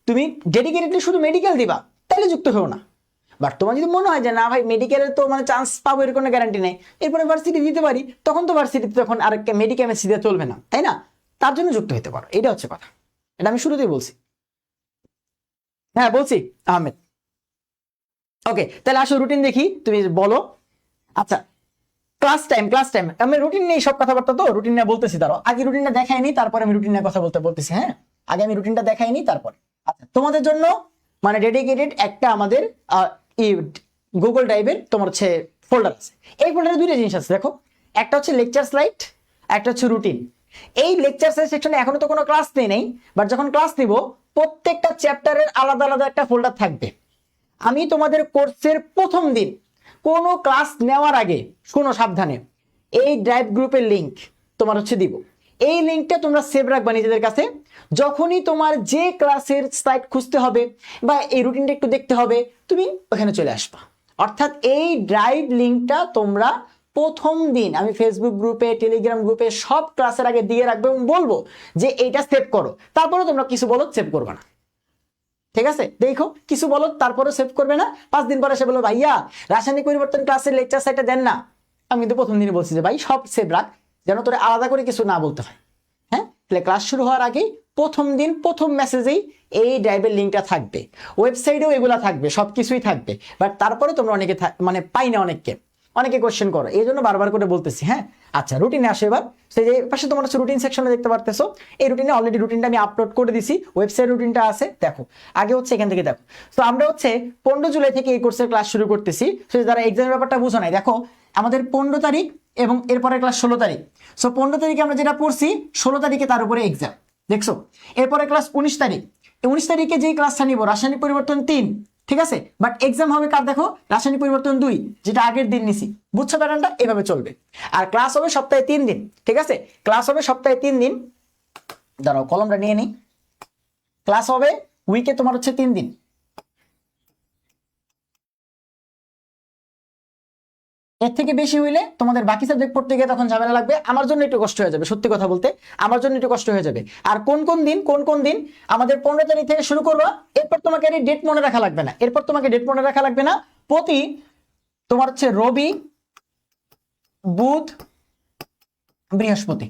তুমি ডেডিকেটেডলি শুধু মেডিকেল দিবা, তাহলে যুক্ত হও না। বাট তোমার যদি মনে হয় যে না ভাই মেডিকেলের তো মানে চান্স পাবো এর কোনো গ্যারান্টি নেই, এরপরে ভার্সিটি দিতে পারি, তখন তো ভার্সিটিতে তখন আর মেডিকেমেসি দিয়ে চলবে না, তাই না? তার জন্য যুক্ত হতে পারো, এটা হচ্ছে কথা, এটা আমি শুরুতেই বলছি। হ্যাঁ বলছি আহমেদ। ওকে, তাহলে আসো রুটিন দেখি, তুমি বলো। আচ্ছা, ক্লাস টাইম আমি রুটিন নেই সব কথাবার্তা, তো রুটিন নিয়ে বলতেছি, দাঁড়াও আগে রুটিনটা দেখাইনি, তারপরে আমি রুটিন নিয়ে কথা বলতেছি, হ্যাঁ আগে আমি রুটিনটা দেখাইনি তারপরে। আচ্ছা, তোমাদের জন্য মানে ডেডিকেটেড একটা আমাদের গুগল ড্রাইভের তোমার হচ্ছে ফোল্ডার আছে। এই ফোল্ডারে 2টা জিনিস আছে দেখো, একটা হচ্ছে লেকচার স্লাইড, একটা হচ্ছে রুটিন। এই লেকচার স্লাইড সেকশনে এখনো তো কোনো ক্লাস নেই, বাট যখন ক্লাস নিব প্রত্যেকটা চ্যাপ্টারের আলাদা আলাদা একটা ফোল্ডার থাকবে। আমি তোমাদের কোর্সের প্রথম দিন কোনো ক্লাস নেওয়ার আগে শোনো সাবধানে, এই ড্রাইভ গ্রুপের লিংক তোমার হচ্ছে দিব, এই লিংকটা তোমরা সেভ রাখবা নিজেদের কাছে। যখনই তোমার যে ক্লাসের সাইট খুঁজতে হবে বা এই রুটিনটা একটু দেখতে হবে, তুমি ওখানে চলে আসবা। অর্থাৎ এই ড্রাইভ লিংকটা তোমরা প্রথম দিন আমি ফেসবুক গ্রুপে টেলিগ্রাম গ্রুপে সব ক্লাসের আগে দিয়ে রাখবো এবং বলবো যে এইটা সেভ করো, তারপরে তোমরা কিছু বলো সেভ করবে না, ঠিক আছে। দেখো কিছু বলো তারপরে সেভ করবে না, 5 দিন পরে এসে বলো ভাইয়া রাসায়নিক পরিবর্তন ক্লাসের লেকচার সাইটটা দেন না। আমি কিন্তু প্রথম দিনই বলছি যে ভাই সব সেভ রাখ, যেন তোরে আলাদা করে কিছু না বলতে হয়। হ্যাঁ, তাহলে ক্লাস শুরু হওয়ার আগেই প্রথম দিন প্রথম মেসেজেই এই ড্রাইভের লিঙ্কটা থাকবে, ওয়েবসাইটেও এগুলা থাকবে, সবকিছুই থাকবে। বাট তারপরে তোমরা অনেকে মানে পাই না, অনেকে কোশ্চেন করো, এই জন্য বারবার করে বলতেছি। হ্যাঁ আচ্ছা, রুটিনে আসে এবার। সেই যে পাশে তোমার হচ্ছে রুটিন সেকশনে দেখতে পারতেছো, এই রুটিনে অলরেডি রুটিনটা আমি আপলোড করে দিছি, ওয়েবসাইট রুটিনটা আছে, দেখো আগে হচ্ছে এখান থেকে দেখো। তো আমরা হচ্ছে 15 জুলাই থেকে এই কোর্সের ক্লাস শুরু করতেছি। তো যারা এক্সামের ব্যাপারটা বুঝো নাই, দেখো আমাদের 15 তারিখ এবং এরপরে ক্লাস 16 তারিখ। সো 15 তারিখে আমরা যেটা পড়ছি, 16 তারিখে তার উপরে এক্সাম, দেখছো। এরপরে ক্লাস 19 তারিখ, 19 তারিখে যেই ক্লাসটা নিব রাসায়নিক পরিবর্তন 3, ঠিক আছে, বাট এক্সাম হবে কার দেখো, রাসায়নিক পরিবর্তন 2, যেটা আগের দিন নিছি, বুঝছো প্যাটার্নটা? এভাবে চলবে। আর ক্লাস হবে সপ্তাহে 3 দিন, ঠিক আছে, ক্লাস হবে সপ্তাহে 3 দিন। দাঁড়াও কলমটা নিয়ে নিই। ক্লাস হবে উইকে তোমার হচ্ছে 3 দিন। এর থেকে বেশি হইলে তোমাদের বাকি সাবজেক্ট পড়তে গিয়ে তখন ঝামেলা লাগবে, আমার জন্য একটু কষ্ট হয়ে যাবে, সত্যি কথা বলতে আমার জন্য একটু কষ্ট হয়ে যাবে। আর কোন কোন দিন আমাদের 15 তারিখ থেকে শুরু করবা, এরপর তোমাকে ডেট মনে রাখা লাগবে না, প্রতি তোমার হচ্ছে রবি বুধ বৃহস্পতি,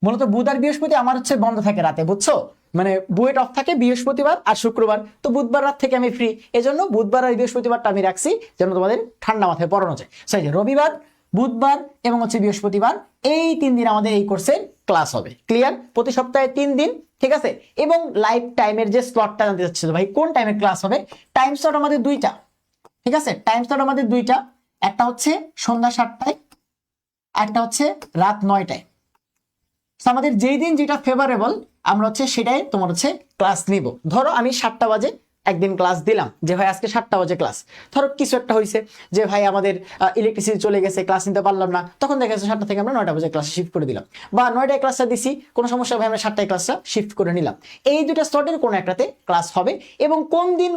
মূলত বুধ আর বৃহস্পতি আমার হচ্ছে বন্ধ থাকে রাতে, বুঝছো, মানে বুয়েট অফ থাকে বৃহস্পতিবার আর শুক্রবার, তো বুধবার রাত থেকে আমি ফ্রি, এজন্য বুধবার আর বৃহস্পতিবারটা আমি রাখছি যেন তোমাদের ঠান্ডা মাথায় পড়ানো যায়। সেই যে রবিবার বুধবার এবং হচ্ছে বৃহস্পতিবার, এই 3 দিন আমাদের এই কোর্সের ক্লাস হবে। ক্লিয়ার? প্রতি সপ্তাহে 3 দিন, ঠিক আছে। এবং লাইভ টাইমের যে স্লটটা জানতে চাচ্ছিল ভাই কোন টাইমে ক্লাস হবে, টাইম স্লট আমাদের 2টা, ঠিক আছে, টাইম স্লট আমাদের 2টা, একটা হচ্ছে সন্ধ্যা 7টায়, একটা হচ্ছে রাত 9টায়। আমাদের যেই দিন যেটা ফেভারেবল আমরা হচ্ছে সেটাই তোমার হচ্ছে ক্লাস নিব। ধরো আমি 7টা বাজে একদিন ক্লাস দিলাম যে ভাই আজকে 7টা বাজে ক্লাস, ধরো কিছু একটা হয়েছে যে ভাই আমাদের ইলেকট্রিসিটি চলে গেছে, ক্লাস নিতে পারলাম না, তখন দেখা যাচ্ছে 7টা থেকে আমরা 9টা বাজে ক্লাসে শিফট করে দিলাম, বা 9টায় ক্লাসটা দিছি, কোনো সমস্যা ভাই আমরা 7টায় ক্লাসটা শিফট করে নিলাম। এই দুটা স্লটের কোনো একটাতে ক্লাস হবে, এবং কোন দিন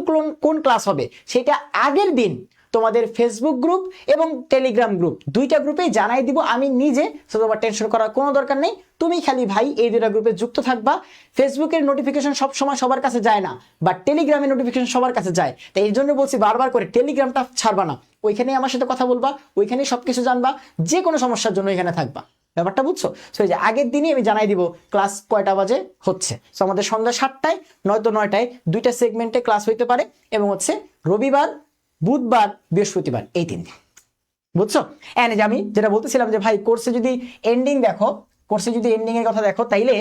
কোন ক্লাস হবে সেটা আগের দিন তোমাদের ফেসবুক গ্রুপ এবং টেলিগ্রাম গ্রুপ, দুইটা গ্রুপেই জানাই দিব আমি নিজে। সো তোমার টেনশন করার কোনো দরকার নেই, তুমি খালি ভাই এই দুটা গ্রুপে যুক্ত থাকবা। ফেসবুকের নোটিফিকেশন সব সময় সবার কাছে যায় না, বা টেলিগ্রামের নোটিফিকেশন সবার কাছে যায়, তাই এই জন্য বলছি বারবার করে টেলিগ্রামটা ছাড়বা না, ওইখানে আমার সাথে কথা বলবা, ওইখানেই সবকিছু জানবা, যে কোনো সমস্যার জন্য এখানে থাকবা, ব্যাপারটা বুঝছো? সো এই যে আগের দিনই আমি জানাই দিব ক্লাস কয়টা বাজে হচ্ছে। সো আমাদের সন্ধ্যা 7টায় নয়তো 9টায় দুইটা সেগমেন্টে ক্লাস হইতে পারে, এবং হচ্ছে রবিবার, বুধবার, বৃহস্পতিবার, এই 3 দিন, বুঝছো? এন্ড আমি যেটা বলতেছিলাম যে ভাই কোর্সে যদি এন্ডিং দেখো, কোর্সে যদি এন্ডিং এর কথা দেখো, তাইলে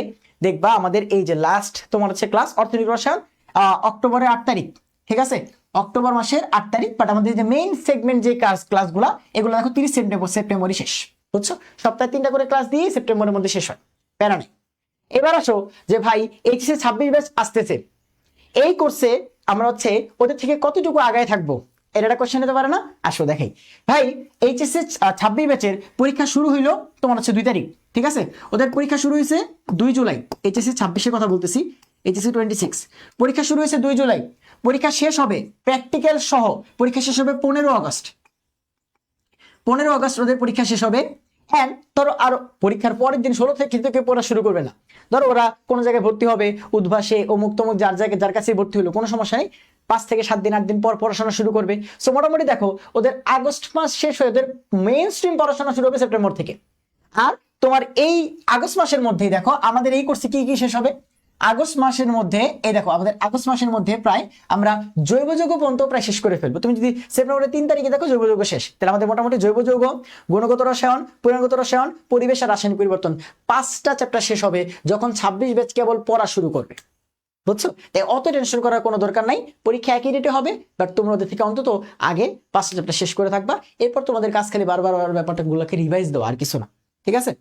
দেখবা আমাদের এই যে লাস্ট তোমার হচ্ছে ক্লাস অর্থনৈতিক রসায়ন অক্টোবরের 8 তারিখ, ঠিক আছে, অক্টোবর মাসের 8 তারিখ। বাট আমাদের যে মেইন সেগমেন্ট যে ক্লাসগুলো, এগুলো দেখো 30 সেপ্টেম্বরই শেষ, বুঝছো? সপ্তাহে 3টা করে ক্লাস দিয়ে সেপ্টেম্বরের মধ্যে শেষ হয়, প্যারা নেই। এবার আসো যে ভাই এইচএসসি 26 ব্যাচ আসতেছে, এই কোর্সে আমরা হচ্ছে ওদের থেকে কতটুকু আগায় থাকবো, এটা একটা কোশ্চেন হতে পারে না? আসো দেখাই ভাই, এইচএসসি 26 ব্যাচের পরীক্ষা শুরু হইলো তোমার হচ্ছে 2 তারিখ, ঠিক আছে, ওদের পরীক্ষা শুরু হয়েছে 2 জুলাই, এইচএসসি 26 এর কথা বলতেছি, এইচএসসি 26 পরীক্ষা শুরু হয়েছে 2 জুলাই, পরীক্ষা শেষ হবে প্র্যাকটিক্যাল সহ, পরীক্ষা শেষ হবে 15 আগস্ট, 15 আগস্ট ওদের পরীক্ষা শেষ হবে। হ্যাঁ, ধরো আর পরীক্ষার পরের দিন 16 থেকে কিন্তু কেউ পড়া শুরু করবে না, ধরো ওরা কোনো জায়গায় ভর্তি হবে, উদ্ভাসে অমুক তমুক যার জায়গায় যার কাছে ভর্তি হলো, কোনো সমস্যা নেই, 5 থেকে 7 দিন 8 দিন পর পড়াশোনা শুরু করবে। সো মোটামুটি দেখো ওদের আগস্ট মাস শেষ হয়ে ওদের মেইন স্ট্রিম পড়াশোনা শুরু হবে সেপ্টেম্বর থেকে। আর তোমার এই আগস্ট মাসের মধ্যেই দেখো আমাদের এই কোর্সে কি কি শেষ হবে, আগস্ট মাসের মধ্যে, এই দেখো আমাদের আগস্ট মাসের মধ্যে প্রায় আমরা জৈব যৌগ পর্যন্ত প্রায় শেষ করে ফেলবো। তুমি যদি সেপ্টেম্বরের 3 তারিখে দেখো জৈব যৌগ শেষ, তাহলে আমাদের মোটামুটি জৈব যৌগ, গুণগত রসায়ন, পরিমাণগত রসায়ন, পরিবেশ আর রাসায়নিক পরিবর্তন 5টা চ্যাপ্টার শেষ হবে যখন 26 ব্যাচ কেবল পড়া শুরু করবে, বুঝছো? তাই অত টেনশন করার কোনো দরকার নাই, পরীক্ষা একই ডেটে হবে, বাট তোমরা ওদের থেকে অন্তত আগে 5টা চ্যাপ্টার শেষ করে থাকবা, এরপর তোমাদের কাজ খালি বারবার ব্যাপারটা গুলোকে রিভাইজ দেওয়া, আর কিছু না, ঠিক আছে?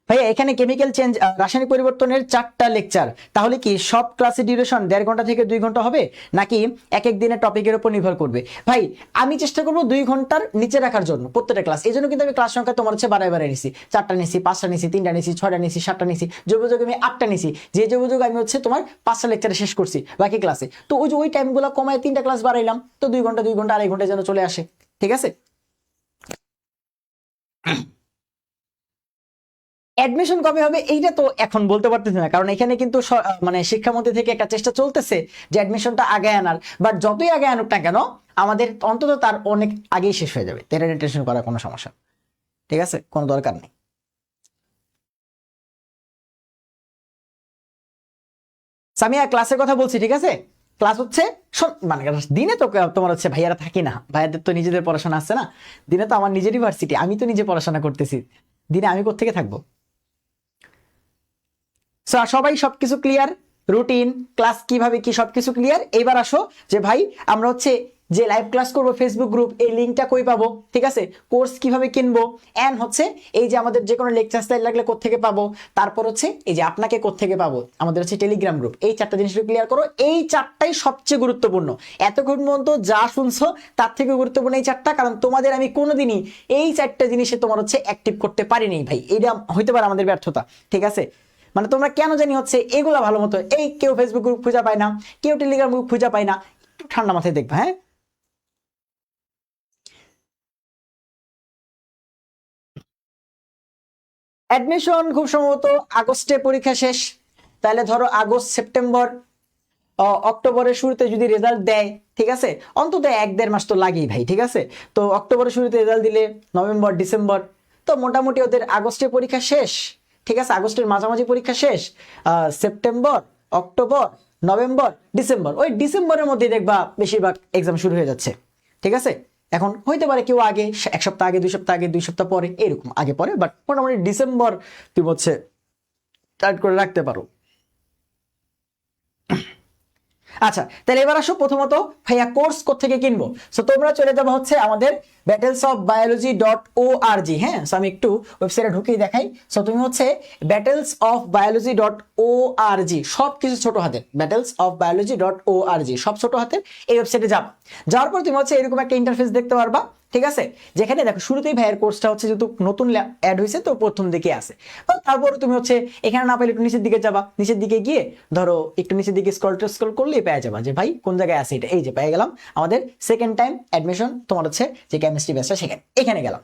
ভাইয়া এখানে কেমিক্যাল চেঞ্জ রাসায়নিক পরিবর্তনের 4টা লেকচার, তাহলে কি সব ক্লাসের ডিউরেশন 1.5 ঘন্টা থেকে 2 ঘন্টা হবে, নাকি এক এক দিনের টপিকের উপর নির্ভর করবে? ভাই আমি চেষ্টা করবো 2 ঘন্টার নিচে রাখার জন্য প্রত্যেকটা ক্লাস, এই জন্য কিন্তু আমি ক্লাস সংখ্যা তোমার হচ্ছে বাড়ায় নিছি, 4টা নিছি, 5টা নিছি, 3টা নিছি, 6টা নিছি, 7টা নিছি, যোগাযোগ আমি 8টা নিছি, যে যোগাযোগ আমি হচ্ছে তোমার 5টা লেকচারে শেষ করছি বাকি ক্লাসে, তো ওই যে ওই টাইমগুলো কমায় 3টা ক্লাস বাড়াইলাম, তো 2 ঘন্টা 2 ঘন্টা 2.5 ঘন্টা যেন চলে আসে, ঠিক আছে? অ্যাডমিশন কবে হবে এইটা তো এখন বলতে পারতেছি না, কারণ এখানে কিন্তু মানে শিক্ষামন্ত্রী থেকে একটা চেষ্টা চলতেছে যে অ্যাডমিশনটা আগে আনার, বাট যতই আগে আনুক না কেন আমাদের অন্তত তার অনেক আগেই শেষ হয়ে যাবে, এটা টেনশন করার কোনো সমস্যা, ঠিক আছে, কোনো দরকার নেই। সামিয়া ক্লাসের কথা বলছি, ঠিক আছে, ক্লাস হচ্ছে মানে দিনে তো তোমার হচ্ছে ভাইয়ারা থাকি না, ভাইয়াদের তো নিজেদের পড়াশোনা আছে না, দিনে তো আমার নিজেরই ভার্সিটি, আমি তো নিজে পড়াশোনা করতেছি, দিনে আমি কোত্থেকে থাকবো? সবাই সবকিছু ক্লিয়ার, রুটিন ক্লাস কিভাবে কি সবকিছু ক্লিয়ার। এইবার আসো যে ভাই আমরা হচ্ছে যে লাইভ ক্লাস করব ফেসবুক গ্রুপ, এই লিঙ্কটা কই পাবো, ঠিক আছে, কোর্স কিভাবে কিনবো, এন্ড হচ্ছে এই যে আমাদের যে কোনো লেকচার স্টাইল লাগলে কোত্থেকে পাবো, তারপর হচ্ছে এই যে আপনাকে কোত্থেকে পাবো, আমাদের হচ্ছে টেলিগ্রাম গ্রুপ, এই 4টা জিনিস ক্লিয়ার করো, এই 4টাই সবচেয়ে গুরুত্বপূর্ণ, এতক্ষণ পর্যন্ত যা শুনছো তার থেকে গুরুত্বপূর্ণ এই 4টা, কারণ তোমাদের আমি কোনোদিনই এই 4টা জিনিসে তোমার হচ্ছে অ্যাক্টিভ করতে পারিনি ভাই, এটা হইতে পারে আমাদের ব্যর্থতা, ঠিক আছে? মানে তোমরা কেন জানি হচ্ছে এগুলা ভালো মতো, এই কেউ ফেসবুক গ্রুপ খুঁজে পায় না, কেউ টেলিগ্রাম গ্রুপ খুঁজে পায় না, একটু ঠান্ডা মাথায় দেখবা, হ্যাঁ? অ্যাডমিশন খুব সম্ভবত আগস্টে পরীক্ষা শেষ, তাহলে ধরো আগস্ট, সেপ্টেম্বর, অক্টোবরের শুরুতে যদি রেজাল্ট দেয়, ঠিক আছে, অন্তত 1-1.5 মাস তো লাগেই ভাই, ঠিক আছে, তো অক্টোবরের শুরুতে রেজাল্ট দিলে নভেম্বর, ডিসেম্বর, তো মোটামুটি ওদের আগস্টে পরীক্ষা শেষ, ঠিক আছে, আগস্টের মাঝামাঝি পরীক্ষা শেষ, সেপ্টেম্বর, অক্টোবর, নভেম্বর, ডিসেম্বর, ওই ডিসেম্বরের মধ্যেই দেখবা বেশিরভাগ এক্সাম শুরু হয়ে যাচ্ছে, ঠিক আছে? এখন হইতে পারে কেউ আগে, 1 সপ্তাহ আগে, 2 সপ্তাহ আগে, 2 সপ্তাহ পরে, এরকম আগে পরে, বাট মোটামুটি ডিসেম্বর তুমি হচ্ছে স্টার্ট করে রাখতে পারো। আচ্ছা, তাহলে এবার আসো প্রথমত ভাইয়া কোর্স কোত্থেকে কিনবো। সো তোমরা চলে যাবো হচ্ছে আমাদের battlesofbiology.org। হ্যাঁ, সো আমি একটু ওয়েবসাইটে ঢুকেই দেখাই। সো তুমি হচ্ছে battlesofbiology.org, সব কিছু ছোট হাতের, battlesofbiology.org সব ছোট হাতের, এই ওয়েবসাইটে যাবো। যাওয়ার পর তুমি হচ্ছে এরকম একটা ইন্টারফেস দেখতে পারবা, ঠিক আছে, যেখানে দেখো শুরুতেই ভাইয়ের কোর্সটা হচ্ছে যেহেতু নতুন অ্যাড হয়েছে তো প্রথম দিকে আছে। তারপর তুমি হচ্ছে এখানে না পেলে একটু নিচের দিকে যাবা, নিচের দিকে গিয়ে ধরো একটু নিচের দিকে স্ক্রল করলেই পেয়ে যাবা যে ভাই কোন জায়গায় আছে এটা, এই যে পেয়ে গেলাম আমাদের সেকেন্ড টাইম অ্যাডমিশন তোমার হচ্ছে যে কেমিস্ট্রি ব্যাচটা, সেখানে এখানে গেলাম।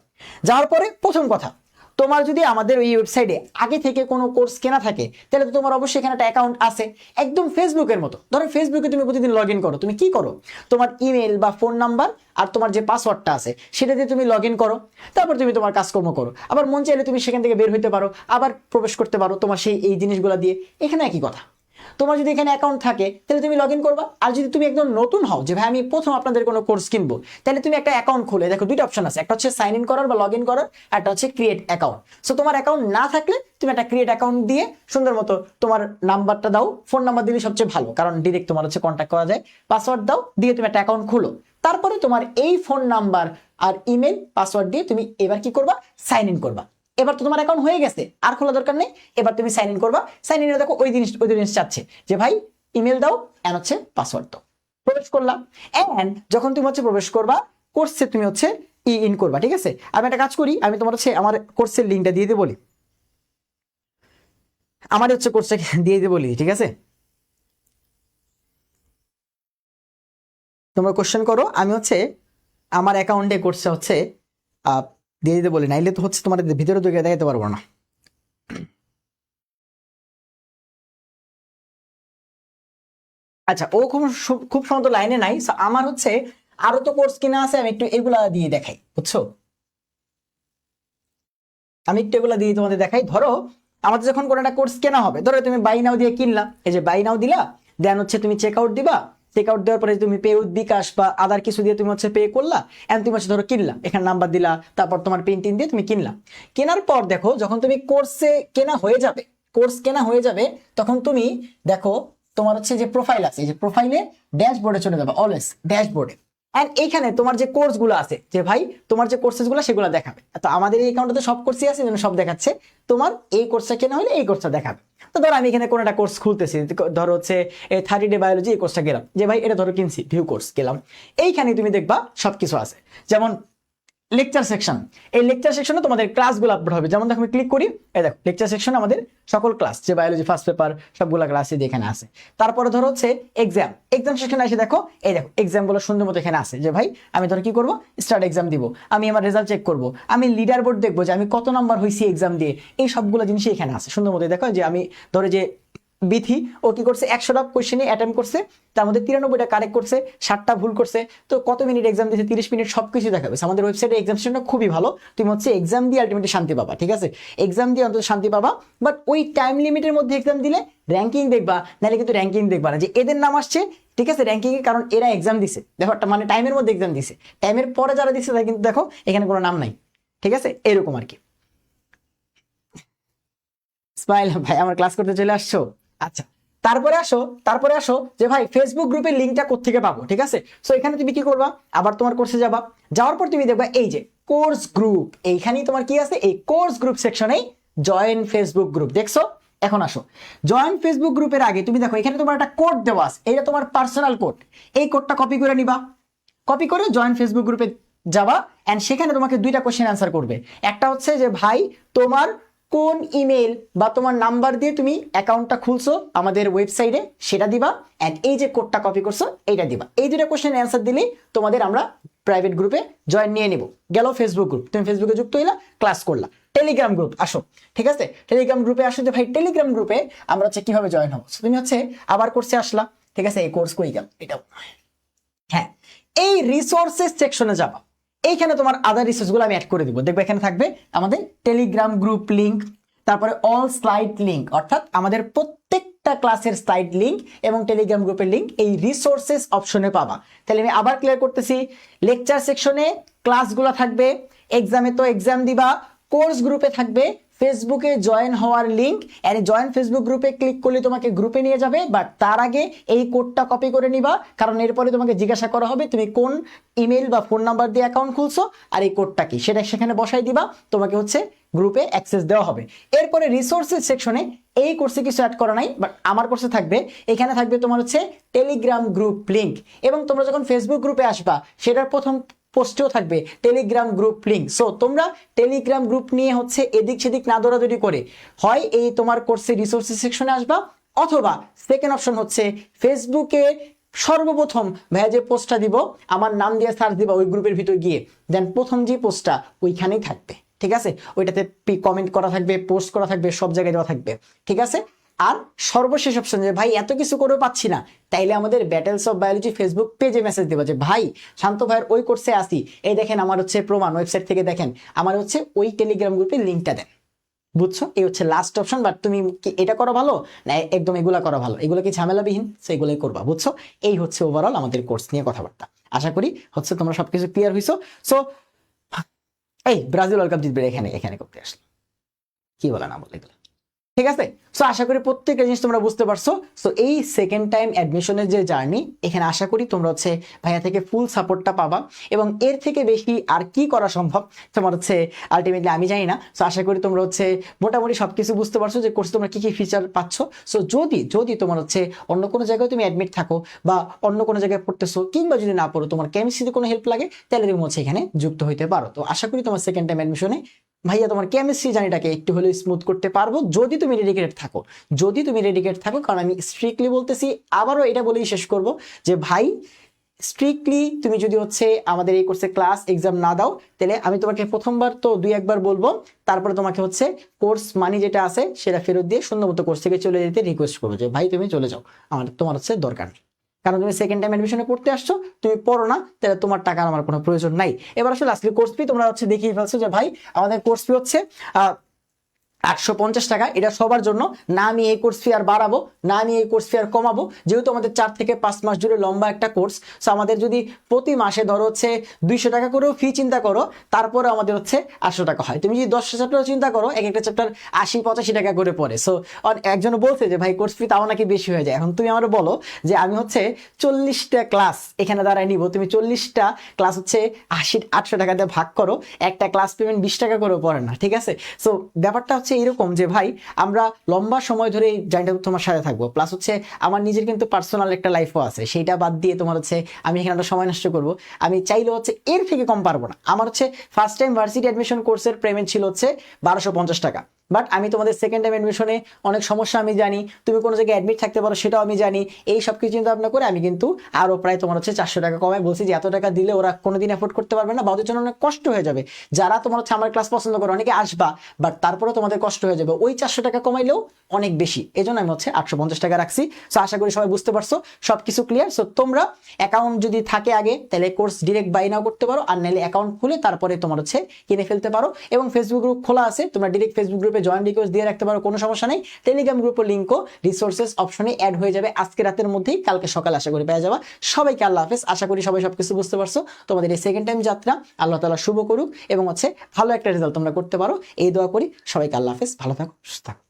যাওয়ার পরে প্রথম কথা, তোমার যদি আমাদের এই ওয়েবসাইটে আগে থেকে কোনো কোর্স কেনা থাকে তাহলে তো তোমার অবশ্যই এখানে একটা অ্যাকাউন্ট আছে, একদম ফেসবুকের মতো। ধরো ফেসবুকে তুমি প্রতিদিন লগ ইন করো, তুমি কি করো, তোমার ইমেল বা ফোন নাম্বার আর তোমার যে পাসওয়ার্ডটা আছে সেটা দিয়ে তুমি লগ ইন করো, তারপর তুমি তোমার কাজকর্ম করো। আবার মন চাইলে তুমি সেখান থেকে বের হইতে পারো, আবার প্রবেশ করতে পারো তোমার সেই এই জিনিসগুলো দিয়ে। এখানে একই কথা, তোমার যদি এখানে অ্যাকাউন্ট থাকে তাহলে তুমি লগ ইন করবা। আর যদি তুমি একদম নতুন হও যে ভাই আমি প্রথম আপনাদের কোনো কোর্স কিনবো, তাহলে তুমি একটা অ্যাকাউন্ট খুলে দেখো, দুইটা অপশন আছে, একটা হচ্ছে সাইন ইন করার বা লগ ইন করার, একটা হচ্ছে ক্রিয়েট অ্যাকাউন্ট। সো তোমার অ্যাকাউন্ট না থাকলে তুমি একটা ক্রিয়েট অ্যাকাউন্ট দিয়ে সুন্দর মতো তোমার নাম্বারটা দাও, ফোন নাম্বার দিলে সবচেয়ে ভালো, কারণ ডিরেক্ট তোমার হচ্ছে কন্ট্যাক্ট করা যায়। পাসওয়ার্ড দাও, দিয়ে তুমি একটা অ্যাকাউন্ট খুলো। তারপরে তোমার এই ফোন নাম্বার আর ইমেল পাসওয়ার্ড দিয়ে তুমি এবার কি করবা, সাইন ইন করবা। এবার তো তোমার অ্যাকাউন্ট হয়ে গেছে, আর খোলা দরকার নেই। এবার তুমি সাইন ইন করবা, সাইন ইনে দেখো ওই জিনিস চাচ্ছে যে ভাই ইমেল দাও এন্ড হচ্ছে পাসওয়ার্ড দাও। প্রবেশ করলাম, এন্ড যখন তুমি হচ্ছে প্রবেশ করবা কোর্সে তুমি হচ্ছে ইন করবা, ঠিক আছে। আমি একটা কাজ করি, আমি তোমার হচ্ছে আমার কোর্সের লিঙ্কটা দিয়ে দিয়ে বলি, আমার হচ্ছে কোর্সটা দিয়ে দিয়ে বলি, ঠিক আছে। তোমরা কোশ্চেন করো, আমি হচ্ছে আমার অ্যাকাউন্টে কোর্সটা হচ্ছে দিয়ে দিতে বলি, নাইলে তো হচ্ছে তোমার ভিতরে তো দেখাতে পারবো না। আচ্ছা, ও খুব সুন্দর লাইনে নাই। আমার হচ্ছে আরো তো কোর্স কিনা আছে, আমি একটু এগুলা দিয়ে দেখাই, বুঝছো। আমি একটু এগুলা দিয়ে তোমাদের দেখাই। ধরো আমাদের যখন কোনো একটা কোর্স কেনা হবে, ধরো তুমি বাই নাও দিয়ে কিনলা, এই যে বাই নাও দিলা, দেন হচ্ছে তুমি চেক আউট দিবা, চেক আউট দেওয়ার পরে তুমি পে উইথ বিকাশ বা আদার কিছু দিয়ে তুমি হচ্ছে পে করলা, এন্ড তুমি হচ্ছে ধরো কিনলা, এখানে নাম্বার দিলা, তারপর তোমার পিন টিন দিয়ে তুমি কিনলা। কেনার পর দেখো যখন তুমি কোর্সে কেনা হয়ে যাবে, কোর্স কেনা হয়ে যাবে, তখন তুমি দেখো তোমার হচ্ছে যে প্রোফাইল আছে, এই যে প্রোফাইলে ড্যাশবোর্ডে চলে যাবে, অলওয়েজ ড্যাশবোর্ডে। এন্ড এইখানে তোমার যে কোর্স গুলো আছে, যে ভাই তোমার যে কোর্সেস গুলো সেগুলো দেখাবে। তো আমাদের এই অ্যাকাউন্টে সব কোর্সই আছে, যেন সব দেখাচ্ছে। তোমার এই কোর্সটা কেনা হলে এই কোর্সটা দেখাবে। তো ধরো আমি এখানে কোনো একটা কোর্স খুলতেছি, ধরো হচ্ছে 30 ডে বায়োলজি, এই কোর্সটা গেলাম, যে ভাই এটা ধরো কিনছি, ভিউ কোর্স গেলাম। এইখানে তুমি দেখবা সবকিছু আছে, যেমন লেকচার সেকশন। এই লেকচার সেকশনে তোমাদের ক্লাসগুলো আপলোড হবে। যেমন দেখো আমি ক্লিক করি, এই দেখো লেকচার সেকশনে আমাদের সকল ক্লাস, যে বায়োলজি ফার্স্ট পেপার সবগুলো ক্লাসই এখানে আছে। তারপরে ধরো হচ্ছে এক্সাম সেকশনে এসে দেখো, এই দেখো এক্সাম গুলো সুন্দর মতো এখানে আছে, যে ভাই আমি ধরো কি করবো, স্টার্ট এক্সাম দিব, আমি আমার রেজাল্ট চেক করবো, আমি লিডার বোর্ড দেখবো যে আমি কত নাম্বার হয়েছি এক্সাম দিয়ে। এই সবগুলো জিনিসই এখানে আছে সুন্দর মতো। দেখো যে আমি ধরো যে বিথি, ও কি করছে 100টা কোয়েশ্চেনে অ্যাটেম্প করছে, তার মধ্যে 93টা কারেক্ট করছে, 7টা ভুল করছে। তো কত মিনিট এক্সাম দিয়েছে, 30 মিনিট, সবকিছু দেখাবে। আমাদের ওয়েবসাইটে এক্সাম সেশনটা খুবই ভালো, তুমি হচ্ছে এক্সাম দিয়ে আলটিমেটলি শান্তি পাবা, ঠিক আছে। এক্সাম দিয়ে অন্তত শান্তি পাবা, বাট ওই টাইম লিমিটের মধ্যে এক্সাম দিলে র্যাঙ্কিং দেখবা, নাহলে কিন্তু র্যাঙ্কিং দেখবা না যে এদের নাম আসছে, ঠিক আছে, র্যাঙ্কিং এ, কারণ এরা এক্সাম দিছে। দেখো একটা মানে টাইমের মধ্যে এক্সাম দিছে, টাইমের পরে যারা দিচ্ছে তারা কিন্তু দেখো এখানে কোনো নাম নাই, ঠিক আছে, এরকম আর কি। স্মাইল ভাই, আমার ক্লাস করতে চলে আসছো। আচ্ছা, তারপরে আসো যে ভাই ফেসবুক গ্রুপের লিঙ্কটা কোত্থেকে পাবো, ঠিক আছে। সো এখানে তুমি কি করবা, আবার তোমার কোর্সে যাবা, যাওয়ার পর তুমি দেখবা এই যে কোর্স গ্রুপ, এইখানেই তোমার কি আছে, এই কোর্স গ্রুপ সেকশনেই জয়েন ফেসবুক গ্রুপ, দেখছো। এখন আসো, জয়েন ফেসবুক গ্রুপের আগে তুমি দেখো এখানে তোমার একটা কোড দেওয়া আছে, এটা তোমার পার্সোনাল কোড। এই কোডটা কপি করে নিবা, কপি করে জয়েন ফেসবুক গ্রুপে যাবা, এন্ড সেখানে তোমাকে দুইটা কোশ্চেন অ্যান্সার করবে। একটা হচ্ছে যে ভাই তোমার কোন ইমেল বা তোমার নাম্বার দিয়ে তুমি অ্যাকাউন্টটা খুলছো আমাদের ওয়েবসাইটে, সেটা দিবা, এন্ড এই যে কোডটা কপি করছো এইটা দিবা। এই দুটো কোশ্চেন অ্যান্সার দিলেই তোমাদের আমরা প্রাইভেট গ্রুপে জয়েন নিয়ে নিব। গেল ফেসবুক গ্রুপ, তুমি ফেসবুকে যুক্ত হইলা, ক্লাস করলা। টেলিগ্রাম গ্রুপ আসো, ঠিক আছে, টেলিগ্রাম গ্রুপে আসো। যে ভাই টেলিগ্রাম গ্রুপে আমরা হচ্ছে কিভাবে জয়েন হবো, তুমি হচ্ছে আবার কোর্সে আসলা, ঠিক আছে, এই কোর্স কই গেল, এটাও হ্যাঁ, এই রিসোর্সেস সেকশনে যাবা, এইখানে তোমার আদার রিসোর্স গুলো আমি অ্যাড করে দিব। দেখবে এখানে থাকবে আমাদের টেলিগ্রাম গ্রুপ লিংক, তারপরে অল স্লাইড লিংক, অর্থাৎ আমাদের প্রত্যেকটা ক্লাসের স্লাইড লিংক এবং টেলিগ্রাম গ্রুপের লিংক এই রিসোর্সেস অপশনে পাবা। তাহলে আমি আবার ক্লিয়ার করতেছি, লেকচার সেকশনে ক্লাসগুলো থাকবে, এক্সামে তো এক্সাম দিবা, কোর্স গ্রুপে থাকবে ফেসবুকে জয়েন হওয়ার লিঙ্ক, এন্ড জয়েন ফেসবুক গ্রুপে ক্লিক করলে তোমাকে গ্রুপে নিয়ে যাবে, বাট তার আগে এই কোডটা কপি করে নিবা, কারণ এরপরে তোমাকে জিজ্ঞাসা করা হবে তুমি কোন ইমেল বা ফোন নাম্বার দিয়ে অ্যাকাউন্ট খুলছো আর এই কোডটা কি, সেটা সেখানে বসাই দিবা, তোমাকে হচ্ছে গ্রুপে অ্যাক্সেস দেওয়া হবে। এরপরে রিসোর্সেস সেকশনে এই কোর্সে কিছু অ্যাড করা নাই, বাট আমার কোর্সে থাকবে, এখানে থাকবে তোমার হচ্ছে টেলিগ্রাম গ্রুপ লিঙ্ক, এবং তোমরা যখন ফেসবুক গ্রুপে আসবা সেটার প্রথম পোস্টেও থাকবে টেলিগ্রাম গ্রুপ লিঙ্ক। সো তোমরা টেলিগ্রাম গ্রুপ নিয়ে হচ্ছে এদিক সেদিক না দৌড়াদৌড়ি করে হয় এই তোমার কোর্সে রিসোর্সেস সেকশনে আসবা, অথবা সেকেন্ড অপশন হচ্ছে ফেসবুকে সর্বপ্রথম ভাইয়া যে পোস্টটা দিব আমার নাম দিয়ে সার্চ দিবা ওই গ্রুপের ভিতর গিয়ে, দেন প্রথম যে পোস্টটা ওইখানেই থাকবে, ঠিক আছে? ওইটাতে কমেন্ট করা থাকবে, পোস্ট করা থাকবে, সব জায়গায় দেওয়া থাকবে, ঠিক আছে? আর সর্বশেষ অপশন যে ভাই এত কিছু করেও পাচ্ছি না, তাইলে আমাদের ব্যাটেলস অফ বায়োলজি ফেসবুক পেজে মেসেজ দেবো যে ভাই শান্ত ভাইয়ের ওই কোর্সে আসি, এই দেখেন আমার হচ্ছে প্রমাণ, ওয়েবসাইট থেকে দেখেন, আমার হচ্ছে ওই টেলিগ্রাম গ্রুপের লিঙ্কটা দেন। বুঝছো? এই হচ্ছে লাস্ট অপশন। বাট তুমি কি এটা করা ভালো না একদম এগুলা করা ভালো? এগুলো কি ঝামেলাবিহীন, সেগুলোই করবা। বুঝছো? এই হচ্ছে ওভারঅল আমাদের কোর্স নিয়ে কথাবার্তা। আশা করি হচ্ছে তোমরা সবকিছু ক্লিয়ার হইছো। সো এই ব্রাজিল ওয়ার্ল্ড কাপ জিতবে এখানে এখানে করতে আসলো, কি বলে না বলে এগুলো, ঠিক আছে? সো আশা করি প্রত্যেকটা জিনিস তোমরা বুঝতে পারছো। সো এই সেকেন্ড টাইম অ্যাডমিশনের যে জার্নি, এখানে আশা করি তোমরা হচ্ছে ভাইয়া থেকে ফুল সাপোর্টটা পাবা, এবং এর থেকে বেশি আর কি করা সম্ভব তোমার হচ্ছে আলটিমেটলি আমি জানি না। সো আশা করি তোমরা হচ্ছে মোটামুটি সবকিছু বুঝতে পারছো যে কোর্সে তোমরা কি কি ফিচার পাচ্ছ। সো যদি তোমার হচ্ছে অন্য কোনো জায়গায় তুমি অ্যাডমিট থাকো বা অন্য কোনো জায়গায় পড়তেছো, কিংবা যদি না পড়ো তোমার কেমিস্ট্রিতে কোনো হেল্প লাগে, তাহলে তুমি হচ্ছে এখানে যুক্ত হইতে পারো। তো আশা করি তোমার সেকেন্ড টাইম অ্যাডমিশনে ভাইয়া তোমার কেমিস্ট্রি জার্নিটাকে একটু হলেও স্মুথ করতে পারবো, যদি তুমি ডেডিকেটেড থাকো। যদি তুমি ডেডিকেটেড থাকো, কারণ আমি স্ট্রিক্টলি বলতেছি, আবারও এটা বলেই শেষ করব যে ভাই স্ট্রিক্টলি তুমি যদি হচ্ছে আমাদের এই কোর্সে ক্লাস এক্সাম না দাও, তাহলে আমি তোমাকে প্রথমবার তো 2-1 বার বলবো, তারপরে তোমাকে হচ্ছে কোর্স মানি যেটা আছে সেটা ফেরত দিয়ে সুন্দরমতো কোর্স থেকে চলে যেতে রিকোয়েস্ট করবো যে ভাই তুমি চলে যাও, তোমার হচ্ছে দরকার নেই। কারণ তুমি সেকেন্ড টাইম অ্যাডমিশনে পড়তে আসছো, তুমি পড়ো না, তাহলে তোমার টাকার আমার কোনো প্রয়োজন নাই। এবার আসলে আজকে কোর্স ফি তোমরা হচ্ছে দেখিয়ে ফেলছো যে ভাই আমাদের কোর্স ফি হচ্ছে 850 টাকা। এটা সবার জন্য না, আমি এই কোর্স ফি আর বাড়াবো না, আমি এই কোর্স ফি আর কমাবো, যেহেতু আমাদের 4 থেকে 5 মাস জুড়ে লম্বা একটা কোর্স। সো আমাদের যদি প্রতি মাসে ধরো হচ্ছে 200 টাকা করেও ফি চিন্তা করো, তারপরে আমাদের হচ্ছে 800 টাকা হয়। তুমি যদি 10টা চ্যাপ্টার চিন্তা করো, এক একটা চ্যাপ্টার 80-85 টাকা করে পড়ে। সো একজন বলছে যে ভাই কোর্স ফি তাও নাকি বেশি হয়ে যায়। এখন তুমি আমার বলো যে আমি হচ্ছে 40টা ক্লাস এখানে দাঁড়ায় নিব, তুমি 40টা ক্লাস হচ্ছে 800 টাকা দিয়ে ভাগ করো, একটা ক্লাস পেমেন্ট 20 টাকা করেও পড়ে না, ঠিক আছে? সো ব্যাপারটা হচ্ছে এরকম যে ভাই আমরা লম্বা সময় ধরে এই জার্নিটা তোমার সাথে থাকবো, প্লাস হচ্ছে আমার নিজের কিন্তু পার্সোনাল একটা লাইফও আছে, সেইটা বাদ দিয়ে তোমার হচ্ছে আমি এখানে একটা সময় নষ্ট করবো। আমি চাইলে হচ্ছে এর থেকে কম পারবো না। আমার হচ্ছে ফার্স্ট টাইম ভার্সিটি অ্যাডমিশন কোর্সের পেমেন্ট ছিল হচ্ছে 1250 টাকা, বাট আমি তোমাদের সেকেন্ড টাইম অ্যাডমিশনে অনেক সমস্যা আমি জানি, তুমি কোনো জায়গায় অ্যাডমিট থাকতে পারো সেটাও আমি জানি, এই সব কিছু চিন্তা ভাবনা করে আমি কিন্তু আরও প্রায় তোমার হচ্ছে 400 টাকা কমায় বলছি যে এত টাকা দিলে ওরা কোনোদিন অ্যাফোর্ড করতে পারবে না, বা ওদের জন্য অনেক কষ্ট হয়ে যাবে। যারা তোমার হচ্ছে আমার ক্লাস পছন্দ করে অনেকে আসবা, বাট তারপরে তোমাদের কষ্ট হয়ে যাবে, ওই 400 টাকা কমাইলেও অনেক বেশি, এই জন্য আমি হচ্ছে 850 টাকা রাখছি। সো আশা করি সবাই বুঝতে পারছো, সব কিছু ক্লিয়ার। সো তোমরা অ্যাকাউন্ট যদি থাকে আগে, তাহলে কোর্স ডিরেক্ট বাই নাও করতে পারো, আর নাহলে অ্যাকাউন্ট খুলে তারপরে তোমার হচ্ছে কিনে ফেলতে পারো। এবং ফেসবুক গ্রুপ খোলা আছে, তোমরা ডিরেক্ট ফেসবুক গ্রুপে জয়েন রিকোয়েস্ট দিয়ে রাখতে পারো, কোনো সমস্যা নেই। টেলিগ্রাম গ্রুপের লিঙ্কও রিসোর্সেস অপশনে অ্যাড হয়ে যাবে আজকে রাতের মধ্যেই, কালকে সকালে আশা করি পেয়ে যাবা। সবাইকে আল্লাহ হাফেজ। আশা করি সবাই সবকিছু বুঝতে পারছো। তোমাদের এই সেকেন্ড টাইম যাত্রা আল্লাহ তাআলা শুভ করুক, এবং হচ্ছে ভালো একটা রেজাল্ট তোমরা করতে পারো, এই দোয়া করি। সবাইকে আল্লাহ হাফেজ, ভালো থাকো, সুস্থ থাকো।